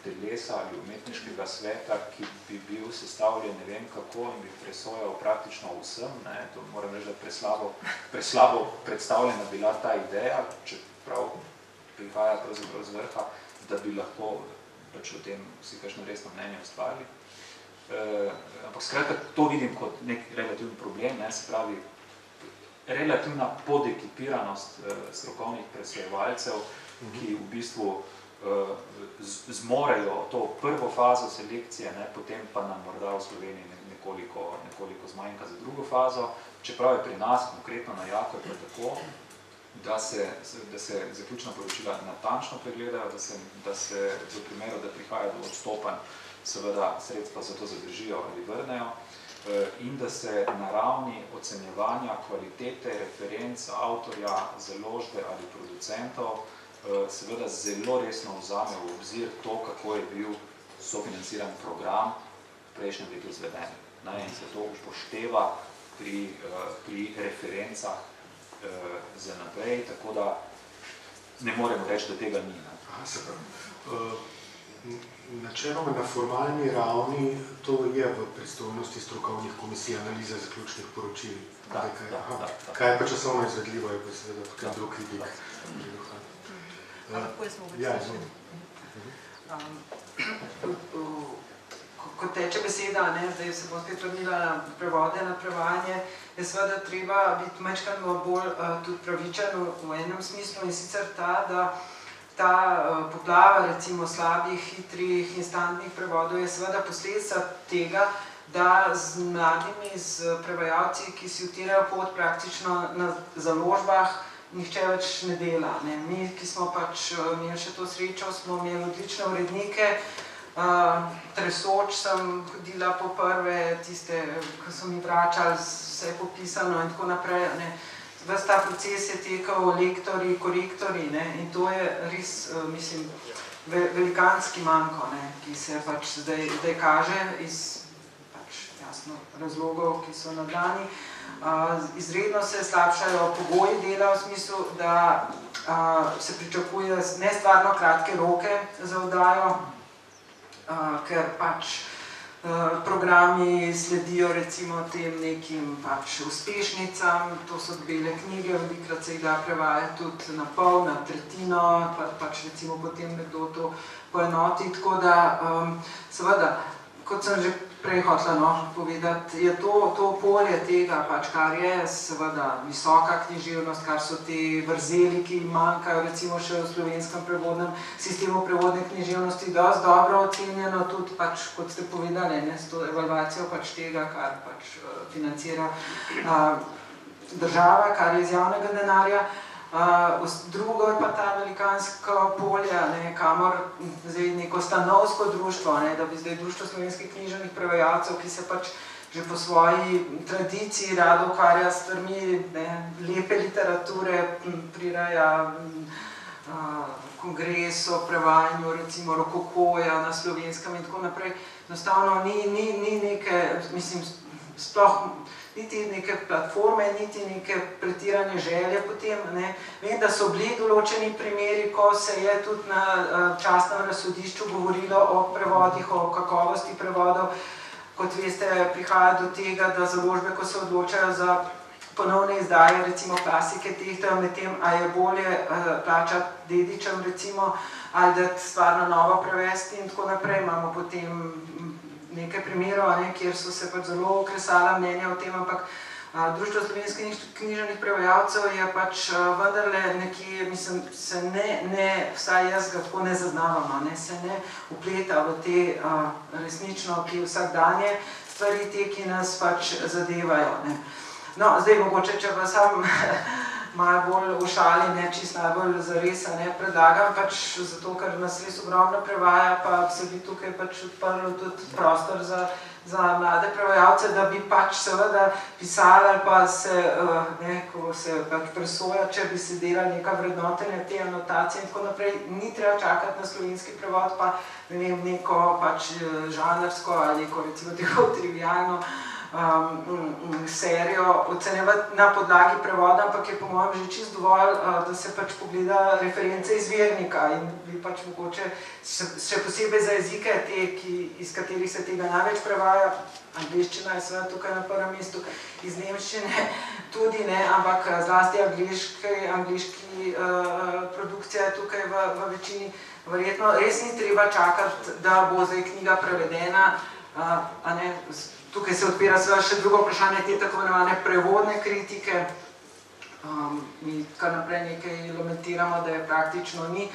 telesa ali umetniškega sveta, ki bi bil sestavljen ne vem kako in bi presojal praktično vsem. To moram reči, da preslabo predstavljena bila ta ideja, čeprav prihaja pravzaprav z vrha, da bi lahko pač o tem vsi kakšno resno mnenje ustvarili. Ampak skratka, to vidim kot nek relativni problem, se pravi, relativna podekipiranost strokovnih presojevalcev, ki v bistvu zmorejo to prvo fazo selekcije, potem pa nam morda v Sloveniji nekoliko zmanjka za drugo fazo, čeprav je pri nas, konkretno na Jaku, je tako, da se zaključna poročila natančno pregledajo, da se v primeru, da prihaja do odstopanj, seveda sredstva za to zadržijo ali vrnejo in da se na ravni ocenjevanja kvalitete, referenc, avtorja, založbe ali producentov seveda zelo resno vzame v obzir to, kako je bil sofinanciran program v prejšnjem letu izveden. In se to upošteva pri referencah za naprej, tako da ne moremo reči, da tega ni. Načeloma na formalni ravni to je v pristojnosti strokovnih komisij analize zaključnih poročil. Kaj je pa časovno izvedljivo, je pa seveda potem drug vidik. Ko teče beseda, zdaj se bom spet vrnila na prevode, na prevajanje, je seveda treba biti majčkano bolj tudi pravičen v enem smislu in sicer ta, da ta poplava recimo slabih, hitrih, instantnih prevodov je seveda posledica tega, da z mladimi, z prevajalci, ki si utirajo pot praktično na založbah, nihče več ne dela. Mi, ki smo pač imeli še to srečo, smo imeli odlične urednike, tresoč sem hodila po prve, tiste, ki so mi vračali vse popisano in tako naprej. Ves ta proces je tekal lektorji, korektorji in to je res, mislim, velikanski manko, ki se pač zdaj kaže iz jasno razlogov, ki so na dlani. Izredno se slabšajo pogoji dela v smislu, da se pričakuje nestvarno kratke roke za oddajo, ker pač programi sledijo recimo tem nekim pač uspešnicam, to so bele knjige, velikrat se jih da prevajati tudi na pol, na tretjino, pač recimo potem nekdo to poenoti, tako da seveda, kot sem že prej hotela povedati, je to polje tega, pač kar je seveda visoka književnost, kar so te vrzeli, ki manjkajo recimo še v slovenskem prevodnem sistemu prevodne književnosti, dosti dobro ocenjeno, tudi pač, kot ste povedali, s to evalvacijo pač tega, kar pač financira država, kar je iz javnega denarja. Drugo je pa ta velikansko polje, kamor zdaj neko stanovsko društvo, da bi zdaj Društvo slovenskih književnih prevajalcev, ki se pač že po svoji tradiciji rado ukvarja s stvarmi lepe literature, prireja kongres o prevajanju recimo rokokoja na slovenskem in tako naprej. Enostavno ni neke, mislim, sploh niti neke platforme, niti neke pretirane želje potem. Vem, da so bili določeni primeri, ko se je tudi na častnem razsodišču govorilo o prevodih, o kakovosti prevodov. Kot veste, prihaja do tega, da založbe, ko se odločajo za ponovne izdaje, recimo klasike tehtajo med tem, a je bolje plačati dedičem, recimo, ali dati stvar na novo prevesti in tako naprej. Imamo potem nekaj primerov, kjer so se pač zelo kresala mnenja o tem, ampak Društvo slovenskih književnih prevajalcev je pač vendarle nekje, mislim, se ne, vsaj jaz ga tako ne zaznavam, se ne vpleta v te resnično, ki vsakdanje stvari, te, ki nas pač zadevajo. No, zdaj mogoče, če pa sam malo bolj v šali, ne čisto najbolj zares, predlagam pač zato, ker nas res ogromno prevaja, pa se bi tukaj pač odprl tudi prostor za mlade prevajalce, da bi pač seveda pisali ali pa se, ko se pač presoja, če bi se delali neka vrednotenja, te anotacije in tako naprej, ni treba čakati na slovenski prevod, pa ne vem, neko pač žanrsko ali neko recimo tako trivialno serijo ocenjevati na podlagi prevoda, ampak je po mojem že čisto dovolj, da se pač pogleda reference izvirnika in bi pač mogoče še posebej za jezike, iz katerih se tega največ prevaja, angleščina je seveda tukaj na prvem mestu, iz nemščine tudi, ampak zlasti angliški produkcija je tukaj v večini. Verjetno res ni treba čakati, da bo zdaj knjiga prevedena, tukaj se odpira seveda še drugo vprašanje, te tako imenovane prevodne kritike. Mi kar naprej nekaj lamentiramo, da je praktično ni.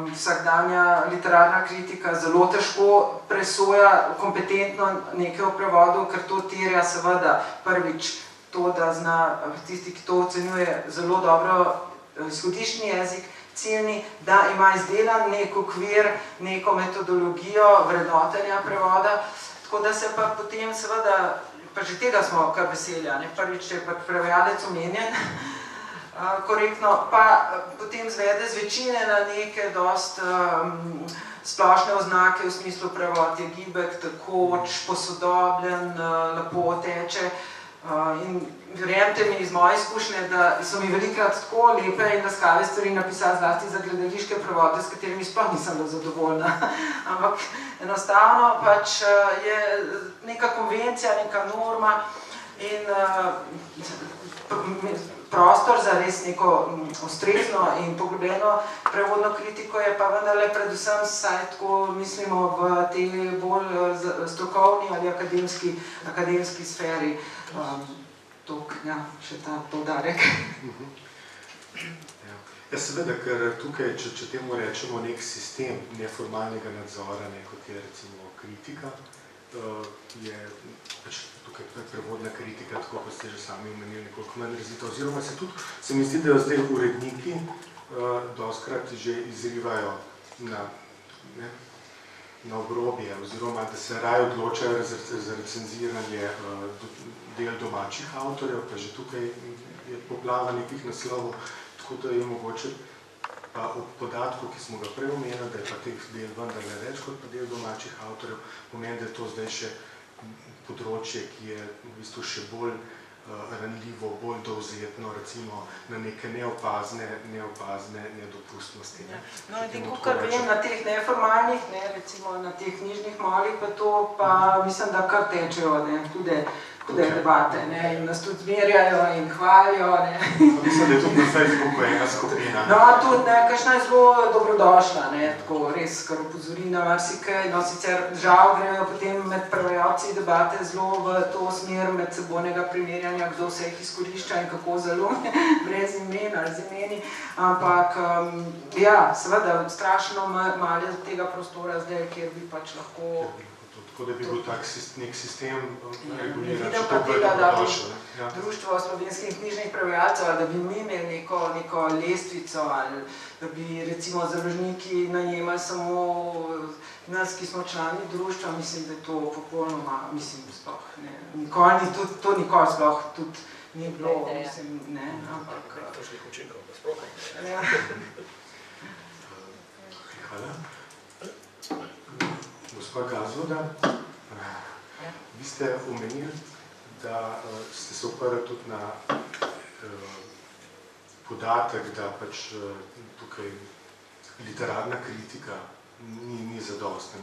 Vsakdanja literarna kritika zelo težko presoja kompetentno nekaj o prevodu, ker to terja seveda prvič to, da zna tisti, ki to ocenjuje, zelo dobro izhodiščni jezik, ciljni, da ima izdelan nek okvir, neko metodologijo vrednotenja prevoda, tako da se pa potem seveda, pa že tega smo kar veseli, prvič je pa prevajalec omenjen, korektno, pa potem zvede z večine na neke dost splošne oznake v smislu prevod je gibek, tekoč, posodobljen, lepo teče. In verjemite mi iz moje izkušnje, da so mi velikrat tako lepe in laskave stvari napisali zlasti za gledališke prevode, s katerimi sploh nisem bila zadovoljna. Ampak enostavno pač je neka konvencija, neka norma in prostor za res neko ustrezno in poglobljeno prevodno kritiko je pa vendarle predvsem, saj tako mislimo, v tej bolj strokovni ali akademski sferi. Še ta poudarek. Ja, seveda, ker tukaj, če temu rečemo nek sistem neformalnega nadzora, kot je recimo kritika, je pač tukaj prevodna kritika, tako kot ste že sami omenili, nekoliko manj razvita, oziroma se mi zdi, da zdaj uredniki dostkrat že izrivajo na obrobje, oziroma da se raje odločajo za recenziranje del domačih avtorjev, pa že tukaj je poplava nekih naslovov, tako da je mogoče pa ob podatku, ki smo ga prej omenili, da je pa teh del vendarle več kot pa del domačih avtorjev, pomeni, da je to zdaj še področje, ki je v bistvu še bolj ranljivo, bolj dovzetno, recimo na neke neopazne nedopustnosti. No, in kar vem na teh neformalnih, recimo na teh knjižnih molih, pa to pa mislim, da kar tečejo, hude debate, in nas tudi zmerjajo in hvalijo. Mislim, da je tudi na Facebooku ena skupina. No, tudi kakšna je zelo dobrodošla, tako res, kar opozori na marsikaj, no sicer žal grejo potem med prevajalci debate zelo v to smer medsebojnega primerjanja, kdo se jih izkorišča in kako zelo, brez imen ali z imeni, ampak ja, seveda, strašno malo je tega prostora zdaj, kjer bi pač lahko tako da bi bil tak nek sistem reguliran, če to bi dobrodošel. Društvo slovenskih knjižnih prevajalcev, ali da bi mi imeli neko lestvico, ali da bi recimo založniki najemali samo nas, ki smo člani društva, mislim, da je to popolnoma, mislim, sploh nikoli, to nikoli sploh tudi ni bilo, mislim, ampak... Točnih učinkov, da sploh. Hvala. Gospa Gazvoda, vi ste omenili, da ste se oprli tudi na podatek, da pač tukaj literarna kritika ni zadosten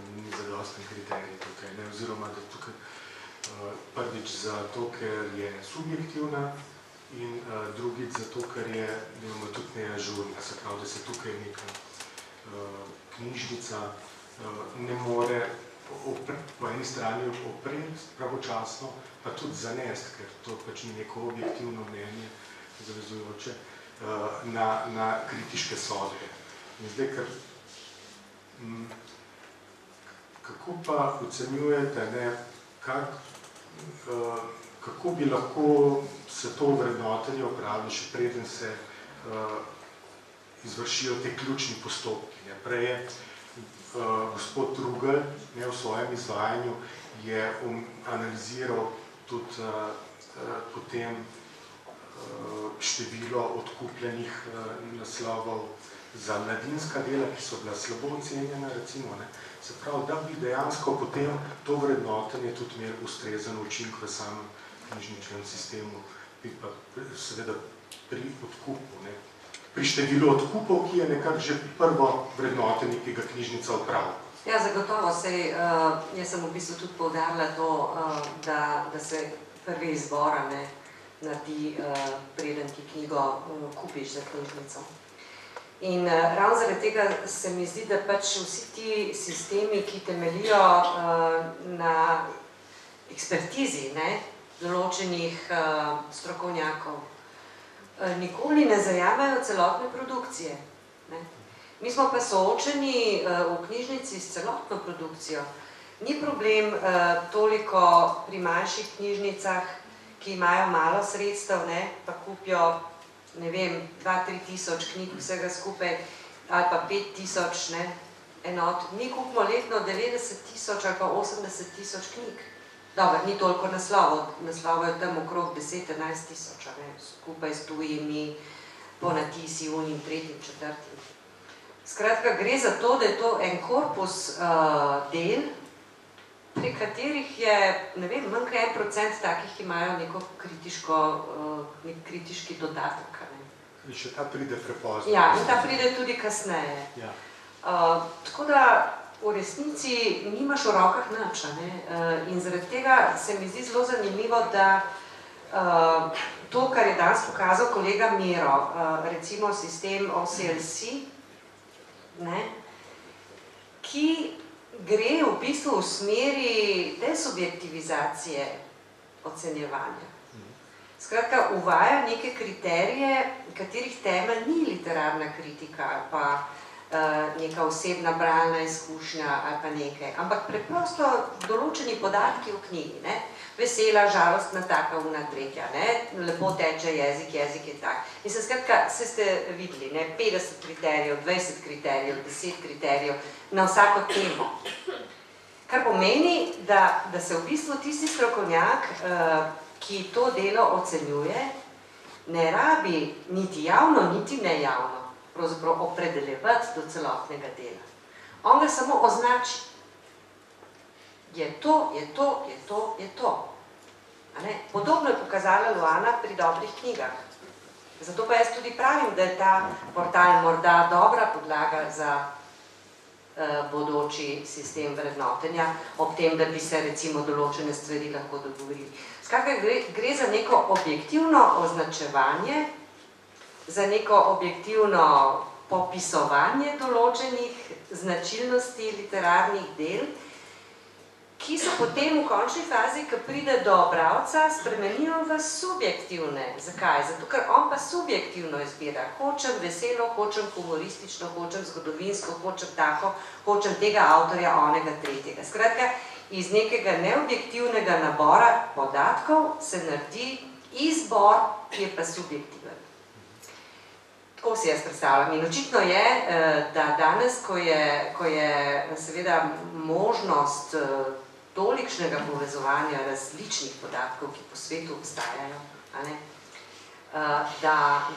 kriterij tukaj, oziroma da tukaj prvič zato, ker je subjektivna, in drugič zato, ker je tudi neažurna, se pravi, da se tukaj neka knjižnica ne more po eni strani opreti pravočasno, pa tudi zanesti, ker to pač ni neko objektivno mnenje zavezujoče, na kritiške sodbe. In zdaj, kako pa ocenjujete, kako bi lahko se to vrednotenje opravili, še preden se izvršijo te ključni postopki. Prej je gospod Rugel v svojem izvajanju je analiziral tudi potem število odkupljenih naslovov za mladinska dela, ki so bila slabo ocenjena, recimo. Se pravi, da bi dejansko potem to vrednotenje tudi imeli ustrezen učink v samem knjižničnem sistemu, bi pa seveda pri odkupu, pri številu odkupov, ki je nekako že prvo vrednotenje, ki ga knjižnica opravi. Ja, zagotovo. Jaz sem v bistvu tudi poudarila to, da se prvi izbora naredi, preden ti knjigo kupiš za knjižnico. In ravno zaradi tega se mi zdi, da pač vsi ti sistemi, ki temeljijo na ekspertizi določenih strokovnjakov, nikoli ne zajamejo celotne produkcije. Mi smo pa soočeni v knjižnici s celotno produkcijo. Ni problem toliko pri manjših knjižnicah, ki imajo malo sredstev, pa kupijo, ne vem, 2-3 tisoč knjig vsega skupaj, ali pa 5 tisoč enot. Mi kupimo letno 90 tisoč ali pa 80 tisoč knjig. Dobro, ni toliko naslovov, naslovov je tam okrog 10-11 tisoč, skupaj s tujimi, ponatisi, unim, tretjim, četrtim. Skratka, gre za to, da je to en korpus del, pri katerih je, ne vem, manj kot 1% takih, ki imajo neko kritiški dodatek. In še ta pride prepozno. Ja, in ta pride tudi kasneje. Tako da v resnici nimaš v rokah nič. In zaradi tega se mi zdi zelo zanimivo, da to, kar je danes pokazal kolega Miro, recimo sistem OCLC, ki gre v bistvu v smeri desubjektivizacije ocenjevanja. Skratka, uvaja neke kriterije, katerih temelj ni literarna kritika ali pa neka osebna bralna izkušnja ali pa nekaj, ampak preprosto določeni podatki v knjigi. Vesela, žalostna, taka, una, tretja, lepo teče jezik, jezik je tak. In skratka, ste videli, 50 kriterijev, 20 kriterijev, 10 kriterijev na vsako temo. Kar pomeni, da se v bistvu tisti strokovnjak, ki to delo ocenjuje, ne rabi niti javno, niti nejavno pravzaprav opredeljevati do celotnega dela. On ga samo označi. Je to, je to, je to, je to. Podobno je pokazala Luana pri dobrih knjigah. Zato pa jaz tudi pravim, da je ta portal morda dobra podlaga za bodoči sistem vrednotenja, ob tem, da bi se recimo določene stvari lahko dogovorili. Skratka, gre za neko objektivno označevanje, za neko objektivno popisovanje določenih značilnosti literarnih del, ki se potem v končni fazi, ko pride do bralca, spremenijo v subjektivne. Zakaj? Zato, ker on pa subjektivno izbira. Hočem veselo, hočem humoristično, hočem zgodovinsko, hočem tako, hočem tega avtorja, onega, tretjega. Skratka, iz nekega neobjektivnega nabora podatkov se naredi izbor, ki je pa subjektiven. Tako si jaz predstavljam. In očitno je, da danes, ko je seveda možnost tolikšnega povezovanja različnih podatkov, ki po svetu obstajajo,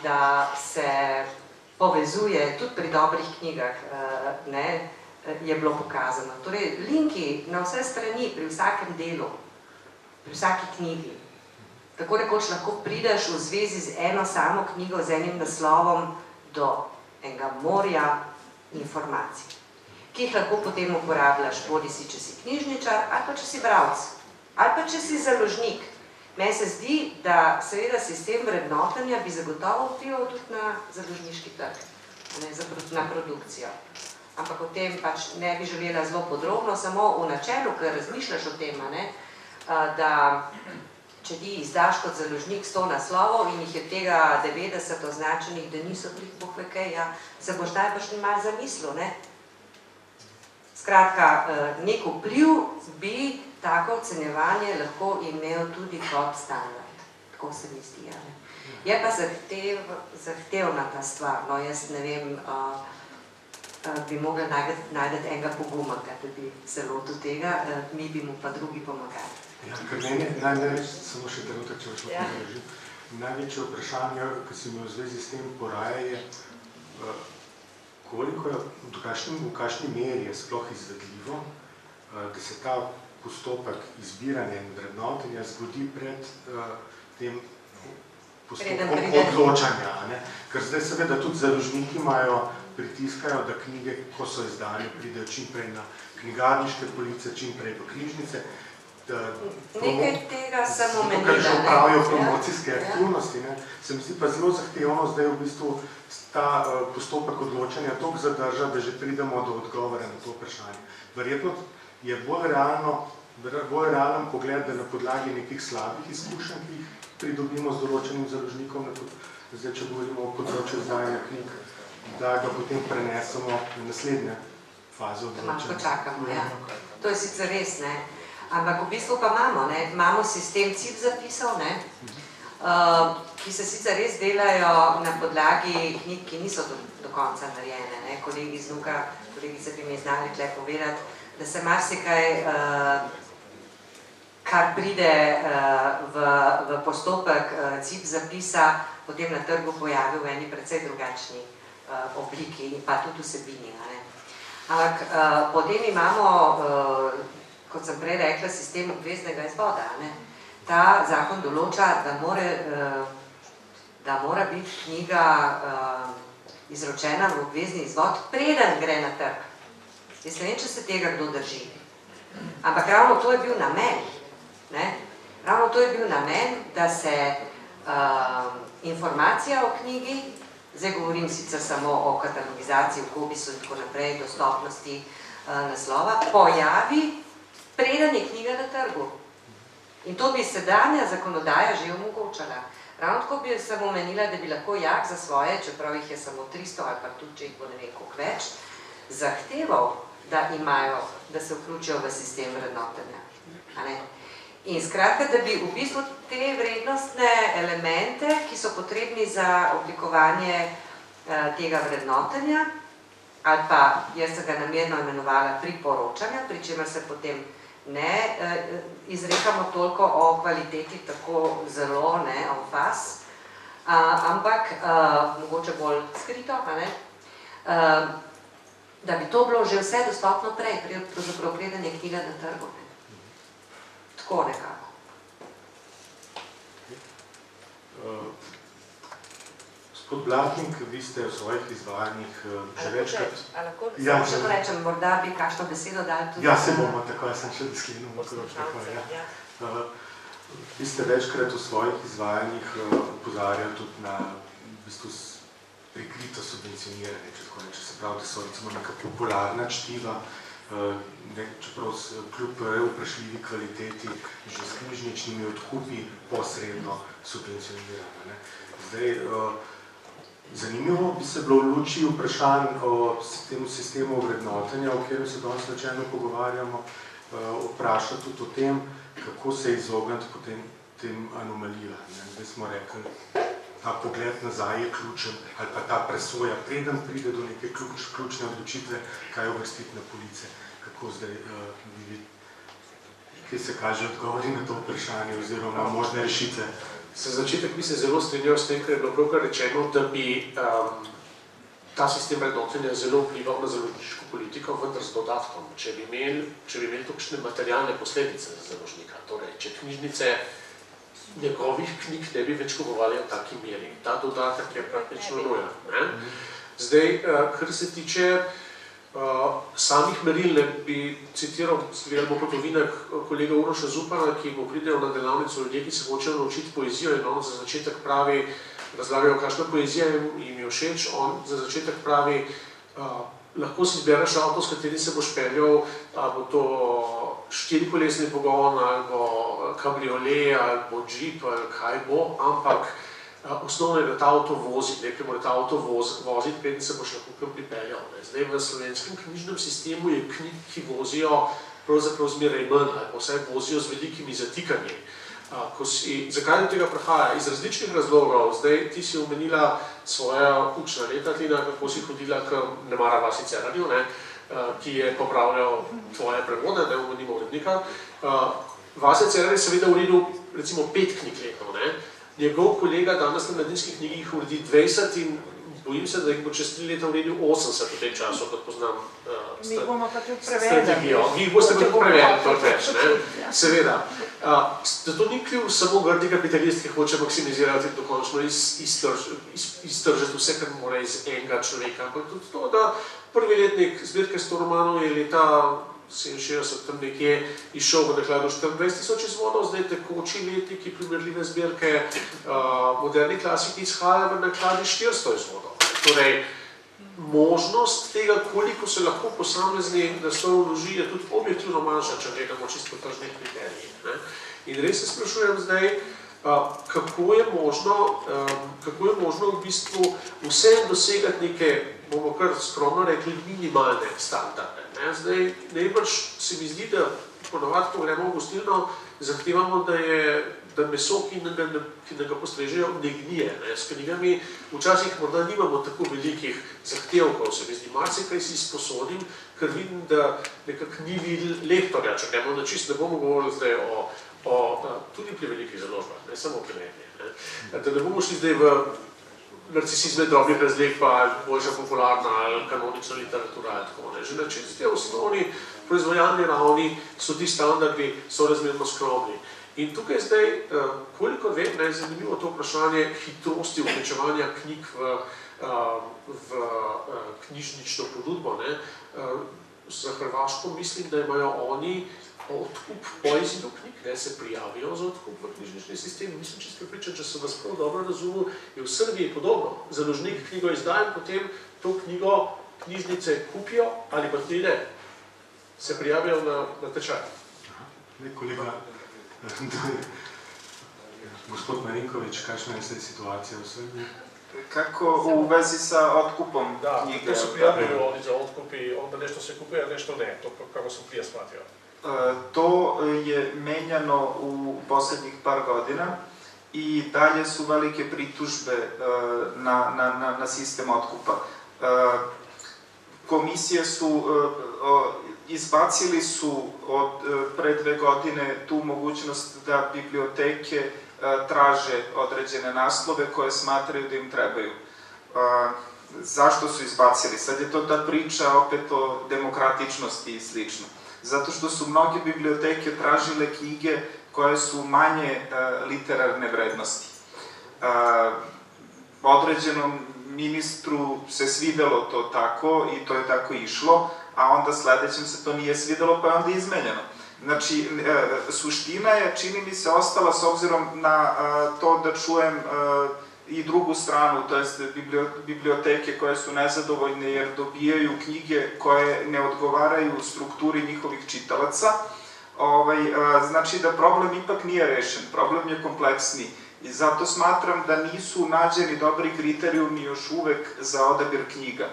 da se povezuje tudi pri dobrih knjigah, je bilo pokazano. Torej, linki na vse strani, pri vsakem delu, pri vsaki knjigi, tako rekoč lahko prideš v zvezi z eno samo knjigo, z enim naslovom, do enega morja informacij, ki jih lahko potem uporabljaš, bodisi če si knjižničar, ali pa če si bralec, ali pa če si založnik. Meni se zdi, da seveda sistem vrednotenja bi zagotovo vplival tudi na založniški trg, na produkcijo. Ampak o tem pač ne bi želela zelo podrobno, samo v načelu, ker razmišljaš o tem, da če ti izdaš kot založnik 100 naslovov in jih je tega 90 označenih, da niso glih bog ve kaj, se boš najbrž malo zamislil, ne? Skratka, nek vpliv bi tako ocenjevanje lahko imel tudi kot standard, tako se mi zdi. Je pa zahtevna ta stvar, no jaz ne vem, bi mogla najti enega pogumaka, da bi se lotil tega, mi bi mu pa drugi pomagali. Ja, ker meni, samo še trenutek, če vas lahko držim, največje vprašanje, ki se mi v zvezi s tem poraja, je, v kakšni meri je sploh izvedljivo, da se ta postopek izbiranja in vrednotenja zgodi pred tem postopkom odločanja. Ker zdaj seveda tudi založniki pritiskajo, da knjige, ko so izdane, pridejo čim prej na knjigarniške police, čim prej v knjižnice. Nekaj tega sem omenila. Tukaj že upravijo promocijske aktivnosti. Se mi zdi pa zelo zahtevno zdaj v bistvu ta postopek odločanja toliko zadrža, da že pridemo do odgovora na to vprašanje. Verjetno je bolj realen pogled, da na podlagi nekih slabih izkušenj, ki jih pridobimo z določenim založnikom, zdaj, če govorimo o področju izdajanja knjig, da ga potem prenesemo na naslednje faze odločanja. Da malo počakamo, ja. To je sicer res, ne. Ampak v bistvu pa imamo sistem CIP zapisov, ki se sicer res delajo na podlagi knjig, ki niso do konca narejene. Kolegi iz NUK-a, kolegice bi mi znali tukaj povedati, da se marsikaj, kar pride v postopek CIP zapisa, potem na trgu pojavi v eni precej drugačni obliki in pa tudi vsebini. Ampak potem imamo, kot sem prej rekla, sistem obveznega izvoda. Ta zakon določa, da mora biti knjiga izročena v obvezni izvod, preden gre na trg. Jaz ne vem, če se tega kdo drži. Ampak ravno to je bil namen. Ravno to je bil namen, da se informacija o knjigi, zdaj govorim sicer samo o katalogizaciji, v Kobisu in tako naprej, dostopnosti naslova, pojavi, preden je knjiga na trgu. In to bi sedanja zakonodaja že omogočala. Ravno tako bi sem omenila, da bi lahko JAK za svoje, čeprav jih je samo 300 ali pa tudi, če jih bo ne vem koliko več, zahteval, da se vključijo v sistem vrednotenja. In skratka, da bi v bistvu te vrednostne elemente, ki so potrebni za oblikovanje tega vrednotenja, ali pa jaz sem ga namerno imenovala priporočanja, pri čemer se potem ne izrekamo toliko o kvaliteti tako zelo, en faz, ampak mogoče bolj skrito, da bi to bilo že vse dostopno prej, pravzaprav preden je knjiga na trgu. Tako nekako. Gospod Blatnik, vi ste v svojih izvajanjih že večkrat... Samo še to rečem, morda bi kakšno besedo dali tudi... Ja, se bomo tako, jaz sem še sklenil okroč tako, Vi ste večkrat v svojih izvajanjih opozarjali tudi na v bistvu prikrito subvencioniranje, če tako reče, se pravi, da so recimo neka popularna čtiva, čeprav kljub vprašljivi kvaliteti že s knjižničnimi odkupi posredno subvencionirane. Zdaj, zanimivo bi se bilo v luči vprašanj o tem sistemu vrednotenja, o katerem se danes načelno pogovarjamo, vprašati tudi o tem, kako se izogniti potem tem anomalijam. Zdaj smo rekli, ta pogled nazaj je ključen, ali pa ta presoja, preden pride do neke ključne odločitve, kaj uvrstiti na police. Kako zdaj videti, kje se kaže odgovori na to vprašanje oziroma možne rešitve? Za začetek bi se zelo strinjal s tem, ker je bilo pravkar rečeno, da bi ta sistem vrednotenja zelo vplival na založniško politiko, vendar z dodatkom, če bi imeli takšne materialne posledice za založnika. Torej, če knjižnice njegovih knjig ne bi več kupovali v taki meri. Ta dodatek je praktično nujen. Zdaj, kar se tiče Samih meril ne bi citiral, gledamo po novinah kolega Uroša Zupana, ki mu pridejo na delavnico ljudje, ki se hočejo naučiti poezijo in on za začetek pravi, razlagajo, kakšna poezija jim je všeč, on za začetek pravi, lahko si izbereš avto, s kateri se boš peljal, ali bo to štirikolesni pogon, ali bo kabriolet, ali bo džip, ali kaj bo, ampak osnovno je, da ta avto vozi, nekaj mora ta avto voziti, preden se boš lahko kam pripeljal. Zdaj v slovenskem knjižnem sistemu je knjig, ki vozijo pravzaprav zmeraj manj, ali pa vsaj vozijo z velikimi zatikanji. Zakaj do tega prihaja? Iz različnih razlogov. Zdaj ti si omenila svoja učna leta, Tina, kako si hodila k Nemara Vasi Cerarju, ki je popravljal tvoje prevode, ne omenimo urednika. Vasja Cerar je seveda uredil recimo 5 knjig letno. Njegov kolega danes na Mladinskih knjigi jih uredi 20 in bojim se, da jih bo čez 3 leta uredil 80 v tem času, kot poznam Mi bomo pa tudi strategijo. Vi jih boste pa tudi prevedli, to več, seveda. Zato ni kriv samo grdi kapitalist, ki hoče maksimizirati in dokončno iztržiti vse, kar mora iz enega človeka, ampak tudi to, da prvi letnik zbirke 100 romanov je leta 67 tam nekje izšel v nakladu 24.000 izvodov, zdaj tekoči letniki primerljive zbirke moderni klasiki izhajajo v nakladi 400 izvodov. Torej, možnost tega, koliko se lahko posamezni naslov vloži, je tudi objektivno manjša, če gledamo čisto tržnih kriterijih. In res se sprašujem zdaj, kako je možno v bistvu vsem dosegati neke, bomo kar skromno rekli, minimalne standarde. Zdaj, najbrž se mi zdi, da ponovadi, ko gremo v gostilno, zahtevamo, da meso, ki ga postrežejo, ne gnije. S knjigami včasih morda nimamo tako velikih zahtevkov, se mi zdi, marsikaj si sposodim, ker vidim, da nekako ni lektorja, če gremo na čist, ne bomo govorili zdaj tudi pri velikih založbah, ne samo pri meni. Da ne bomo šli zdaj v narcisizme drobnih razlik, pa boljša popularna ali kanonična literatura ali tako. Že na čisti osnovni proizvajalni ravni so ti standardi sorazmerno skromni. In tukaj zdaj, koliko vem, je zanimivo to vprašanje hitrosti vključevanja knjig v knjižnično ponudbo. Za Hrvaško mislim, da imajo oni odkup po izidu knjig, se prijavijo za odkup v knjižnični sistem. Mislim, če ste pričali, če sem vas prav dobro razumel, je v Srbiji podobno. Založnik knjigo izdaja in potem to knjigo knjižnice kupijo ali pa tudi ne. Se prijavijo na tečaj. Kolega, gospod Marinković, kakšna je zdaj situacija v Srbiji? Kako u vezi sa otkupom knjige? Da, to se prijavljaju oni za otkupi, onda nešto se kupuje, a nešto ne, to kako sam prije shvatio. To je menjano u posljednjih par godina i dalje su velike pritužbe na sistem otkupa. Komisije su, izbacili su od pre 2 godine tu mogućnost da biblioteke traže određene naslove koje smatraju da im trebaju. Zašto su izbacili? Sad je to ta priča opet o demokratičnosti i slično. Zato što su mnoge biblioteke tražile knjige koje su manje literarne vrednosti. Određenom ministru se svidelo to tako i to je tako išlo, a onda sledećem se to nije svidelo pa je onda izmenjeno. Znači, suština je, čini mi se, ostala s obzirom na to da čujem i drugu stranu, to jest biblioteke koje su nezadovoljne jer dobijaju knjige koje ne odgovaraju strukturi njihovih čitalaca. Znači da problem ipak nije rešen, problem je kompleksniji. I zato smatram da nisu nađeni dobri kriterijumi još uvek za odabir knjiga.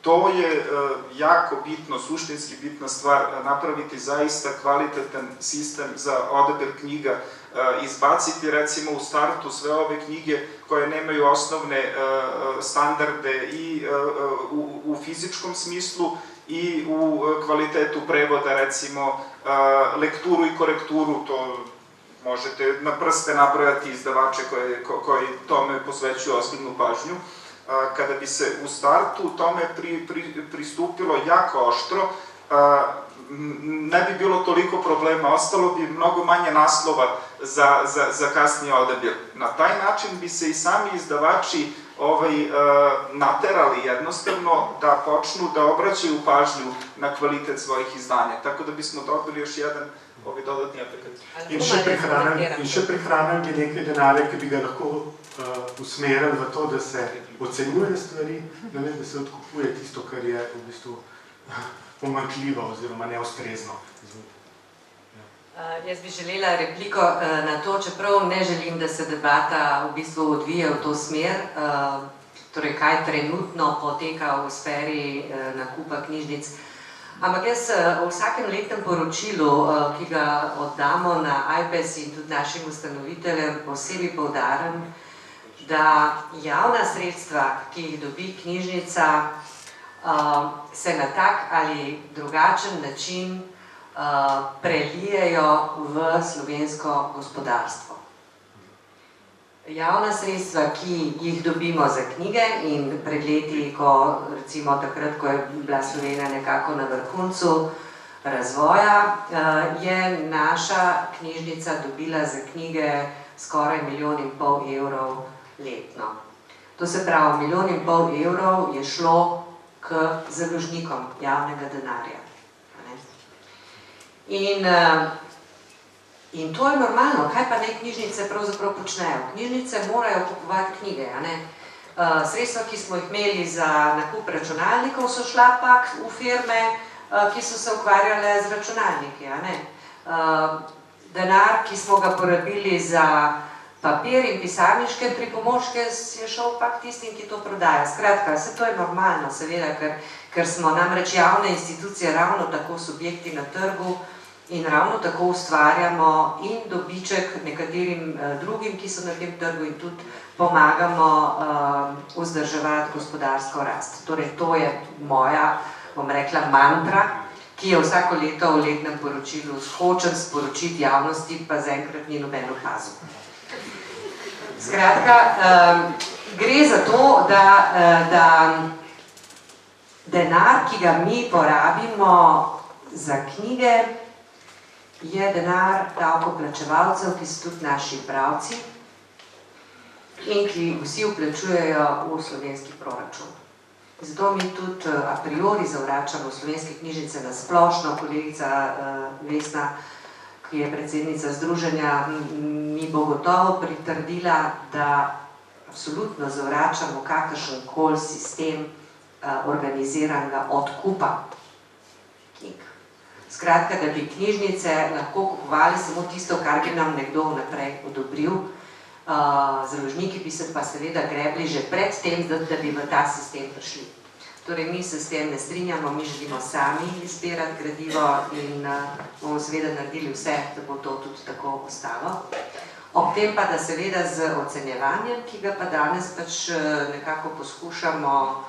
To je jako bitno, suštinski bitna stvar, napraviti zaista kvalitetan sistem za odabir knjiga, izbaciti recimo u startu sve ove knjige koje nemaju osnovne standarde i u fizičkom smislu i u kvalitetu prevoda, recimo lekturu i korekturu, to možete na prste nabrojati izdavače koji tome posvećuju ozbiljnu pažnju. Kada bi se u startu tome pristupilo jako oštro, ne bi bilo toliko problema, ostalo bi mnogo manje naslova za kasniji odabir. Na taj način bi se i sami izdavači naterali jednostavno da počnu da obraćaju pažnju na kvalitet svojih izdanja. Tako da bismo dobili još jedan dodatni efekt. In še prihranem bi nekaj denarja, ki bi ga lahko usmerili v to, da se ocenjuje stvari, namesto da se odkupuje tisto, kar je v bistvu pomanjkljivo oziroma neustrezno. Jaz bi želela repliko na to, čeprav ne želim, da se debata v bistvu odvija v to smer, torej kaj trenutno poteka v sferi nakupa knjižnic. Ampak jaz v vsakem letnem poročilu, ki ga oddamo na IPES in tudi našim ustanoviteljem, posebej poudarjam, da javna sredstva, ki jih dobi knjižnica, se na tak ali drugačen način prelijejo v slovensko gospodarstvo. Javna sredstva, ki jih dobimo za knjige in pred leti, ko recimo takrat, ko je bila Slovenija nekako na vrhuncu razvoja, je naša knjižnica dobila za knjige skoraj 1,5 milijona evrov letno. To se pravi, 1,5 milijona evrov je šlo k založnikom javnega denarja. In to je normalno. Kaj pa naj knjižnice pravzaprav počnejo? Knjižnice morajo kupovati knjige. Sredstva, ki smo jih imeli za nakup računalnikov, so šla pak v firme, ki so se ukvarjale z računalniki. Denar, ki smo ga porabili za papir in pisarniške pripomočke, je šel pak tistim, ki to prodajo. Skratka, vse to je normalno, seveda, ker smo namreč javne institucije ravno tako subjekti na trgu in ravno tako ustvarjamo in dobiček nekaterim drugim, ki so na tem trgu, in tudi pomagamo vzdrževati gospodarsko rast. Torej, to je moja, bom rekla, mantra, ki je vsako leto v letnem poročilu hočem sporočiti javnosti, pa zaenkrat ni noben opazil. Skratka, gre za to, da denar, ki ga mi porabimo za knjige, je denar davkoplačevalcev, ki so tudi naši bralci in ki vsi vplačujejo v slovenski proračun. Zato mi tudi a priori zavračamo slovenske knjižnice na splošno. Kolegica Vesna, ki je predsednica združenja, mi bo gotovo pritrdila, da absolutno zavračamo kakršenkoli sistem organiziranega odkupa knjig. Skratka, da bi knjižnice lahko kupovali samo tisto, kar bi nam nekdo vnaprej odobril. Založniki bi se pa seveda grebli že pred tem, da bi v ta sistem prišli. Torej, mi se s tem ne strinjamo, mi želimo sami izbirati gradivo in bomo seveda naredili vse, da bo to tudi tako ostalo. Ob tem pa, da seveda z ocenjevanjem, ki ga pa danes pač nekako poskušamo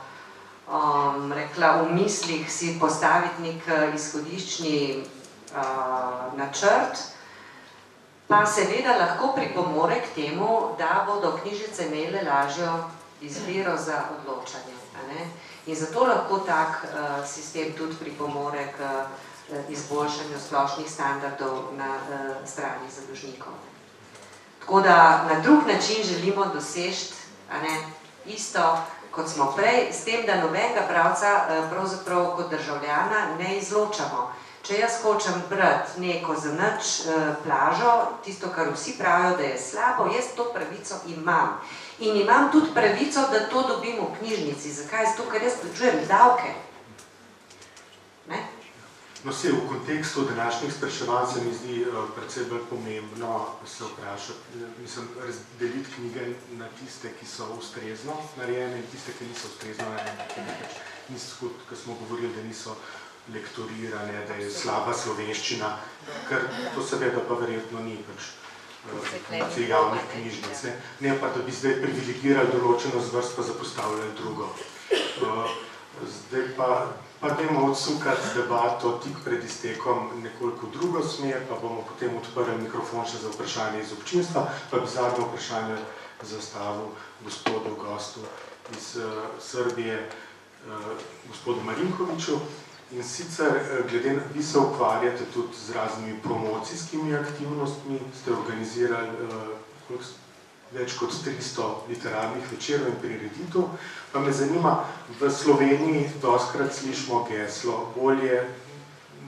rekla, v mislih si postaviti nek izhodiščni načrt, pa seveda lahko pripomore k temu, da bodo knjižnice imele lažjo izbiro za odločanje. In zato lahko tak sistem tudi pripomore k izboljšanju splošnih standardov na strani založnikov. Tako da na drug način želimo doseči isto, kot smo prej, s tem, da nobenega bralca pravzaprav kot državljana ne izločamo. Če jaz hočem brati neko za nič plažo, tisto, kar vsi pravijo, da je slabo, jaz to pravico imam. In imam tudi pravico, da to dobim v knjižnici. Zakaj? Zato, ker jaz plačujem davke. No, vse v kontekstu današnjih spraševanj se mi zdi predvsem bolj pomembno se vprašati, mislim, razdeliti knjige na tiste, ki so ustrezno narejene in tiste, ki niso ustrezno narejene. Niso, ko smo govorili, da niso lektorirane, da je slaba slovenščina, ker to seveda pa verjetno ni pač funkcije javnih knjižnic. Ne pa, da bi zdaj privilegirali določeno zvrst, pa zapostavljali drugo. Zdaj pa dajmo odsukati debato tik pred iztekom nekoliko drugo smer, pa bomo potem odprli mikrofon še za vprašanje iz občinstva, pa bi zadnje vprašanje zastavil gospodu gostu iz Srbije, gospodu Marinkoviću. In sicer, glede na, vi se ukvarjate tudi z raznimi promocijskimi aktivnostmi, ste organizirali več kot 300 literarnih večerov in prireditev. Pa me zanima, v Sloveniji dostkrat slišimo geslo bolje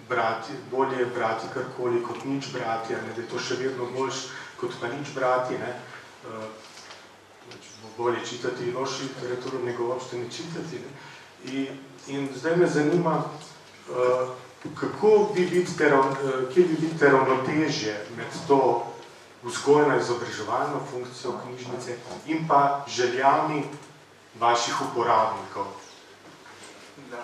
brati karkoli kot nič brati, da je to še vedno boljš kot pa nič brati. Bolje čitati lošo literaturo, nego uopšte ne čitati. In zdaj me zanima, kje bi biti ravnotežje med to vzgojno-izobraževalno funkcijo knjižnice in pa željami vaših uporabnikov. Da.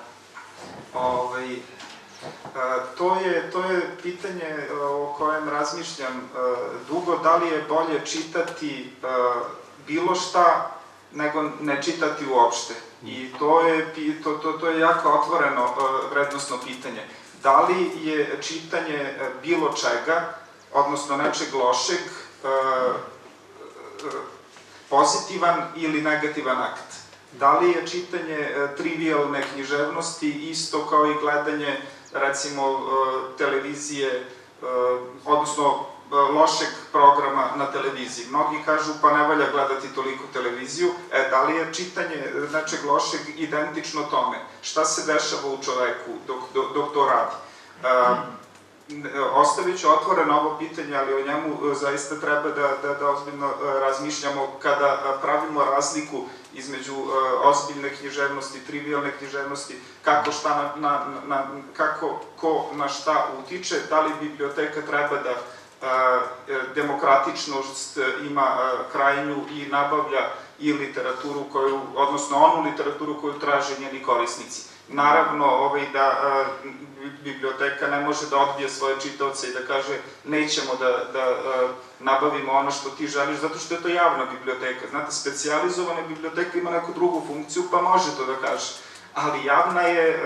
To je pitanje o kojem razmišljam dugo, da li je bolje čitati bilo šta nego ne čitati uopšte. I to je jako otvoreno vrednosno pitanje. Da li je čitanje bilo čega, odnosno nečeg lošeg, pozitivan ili negativan akt? Da li je čitanje trivialne književnosti isto kao i gledanje, recimo, televizije, odnosno lošeg programa na televiziji? Mnogi kažu pa ne valja gledati toliko televiziju. Da li je čitanje nečeg lošeg identično tome? Šta se dešava u čoveku dok to radi? Ostavit ću otvoreno ovo pitanje, ali o njemu zaista treba da ozbiljno razmišljamo kada pravimo razliku između ozbiljne književnosti, trivialne književnosti, kako ko na šta utiče, da li biblioteka treba da demokratičnost ima krajnju i nabavlja i literaturu koju, odnosno onu literaturu koju traže njeni korisnici. Naravno da biblioteka ne može da odbije svoje čitaoce i da kaže nećemo da nabavimo ono što ti želiš, zato što je to javna biblioteka. Znate, specijalizovana biblioteka ima neku drugu funkciju, pa može to da kaže. Ali javna je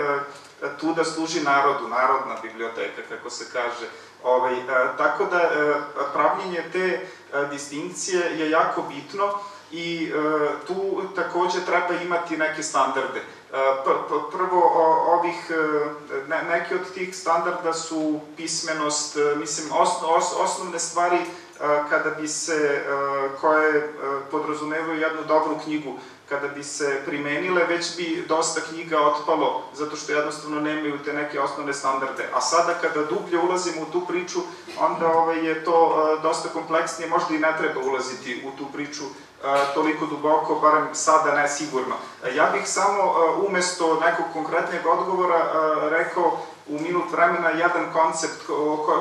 tu da služi narodu, narodna biblioteka, kako se kaže. Tako da pravljenje te distinkcije je jako bitno i tu takođe treba imati neke standarde. Prvo, neki od tih standarda su pismenost, mislim, osnovne stvari koje podrazumevaju jednu dobru knjigu, kada bi se primenile, već bi dosta knjiga otpalo, zato što jednostavno nemaju te neke osnovne standarde. A sada, kada dublje ulazimo u tu priču, onda je to dosta kompleksnije, možda i ne treba ulaziti u tu priču toliko duboko, barem sada ne sigurno. Ja bih samo umesto nekog konkretnog odgovora rekao u minut vremena jedan koncept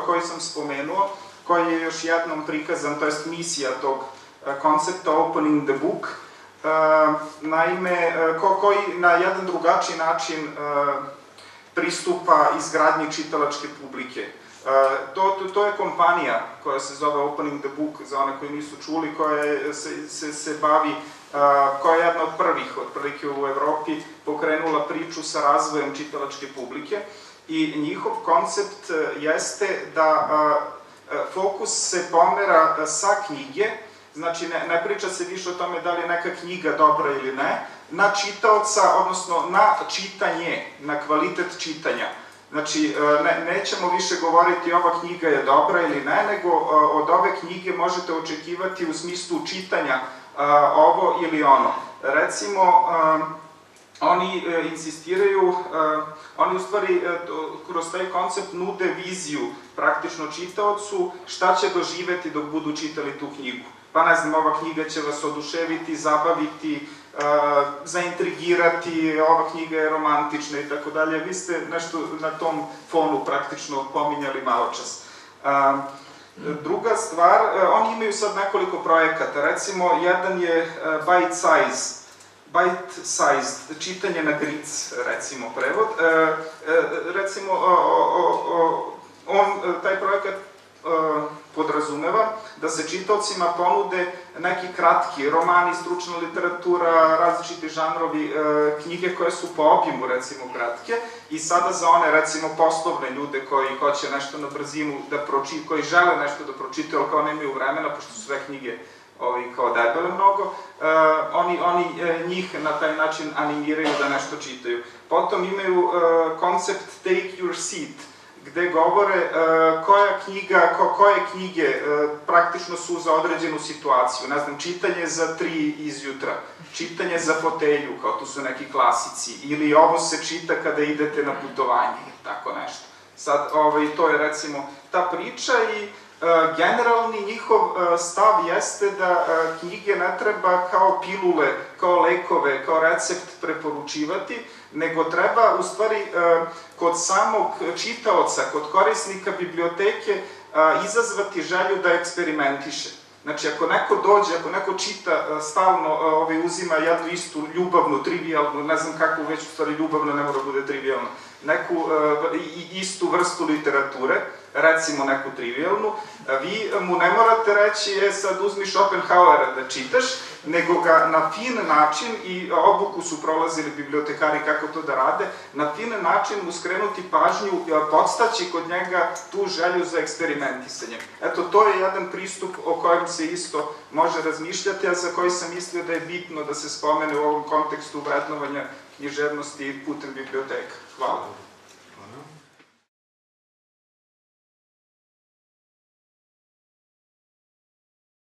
koji sam spomenuo, koji je još jednom prikazan, to jest misija tog koncepta Opening the Book, naime, koji na jedan drugačiji način pristupa izgradnji čitalačke publike. To je kompanija koja se zove Opening the Book, za one koji nisu čuli, koja se bavi, koja je jedna od prvih, otprilike u Evropi, pokrenula priču sa razvojem čitalačke publike i njihov koncept jeste da fokus se pomera sa knjige, znači ne priča se više o tome da li je neka knjiga dobra ili ne, na čitaoca, odnosno na čitanje, na kvalitet čitanja. Znači, nećemo više govoriti ova knjiga je dobra ili ne, nego od ove knjige možete očekivati u smislu čitanja ovo ili ono. Recimo, oni insistiraju, oni u stvari kroz taj koncept nude viziju praktično čitaocu šta će doživeti dok budu čitali tu knjigu. Pa ne znam, ova knjiga će vas oduševiti, zabaviti, zaintrigirati, ova knjiga je romantična i tako dalje. Vi ste nešto na tom fonu praktično pominjali malo čas. Druga stvar, oni imaju sad nekoliko projekata. Recimo, jedan je bite-sized, čitanje na gric, recimo, prevod. Recimo, taj projekat podrazumeva da se čitaocima ponude neki kratki romani, stručna literatura, različiti žanrovi, knjige koje su po obimu, recimo, kratke, i sada za one, recimo, poslovne ljude koji hoće nešto na brzinu da pročitaju, koji žele nešto da pročitaju, ali kao nemaju vremena, pošto su sve knjige kao debele mnogo, oni njih na taj način animiraju da nešto čitaju. Potom imaju koncept take your seat. gde govore koje knjige praktično su za određenu situaciju. Ne znam, čitanje za 3 izjutra, čitanje za fotelju, kao tu su neki klasici, ili ovo se čita kada idete na putovanje, tako nešto. Sad, to je recimo ta priča i generalni njihov stav jeste da knjige ne treba kao pilule, kao lekove, kao recept preporučivati, nego treba u stvari kod samog čitaoca, kod korisnika biblioteke izazvati želju da eksperimentiše. Znači, ako neko dođe, ako neko čita stalno, uzima jednu istu ljubavnu, trivialnu, ne znam kakvu već, u stvari ljubavno ne mora bude trivialno, neku istu vrstu literature, recimo neku trivialnu, vi mu ne morate reći, sad uzmi Schopenhauera da čitaš, nego ga na fin način, i obuku su prolazili bibliotekari kako to da rade, na fin način mu skrenuti pažnju, podstaći kod njega tu želju za eksperimentisanjem. Eto, to je jedan pristup o kojem se isto može razmišljati, a za koji sam mislio da je bitno da se spomene u ovom kontekstu vrednovanja književnosti putem biblioteka. Hvala.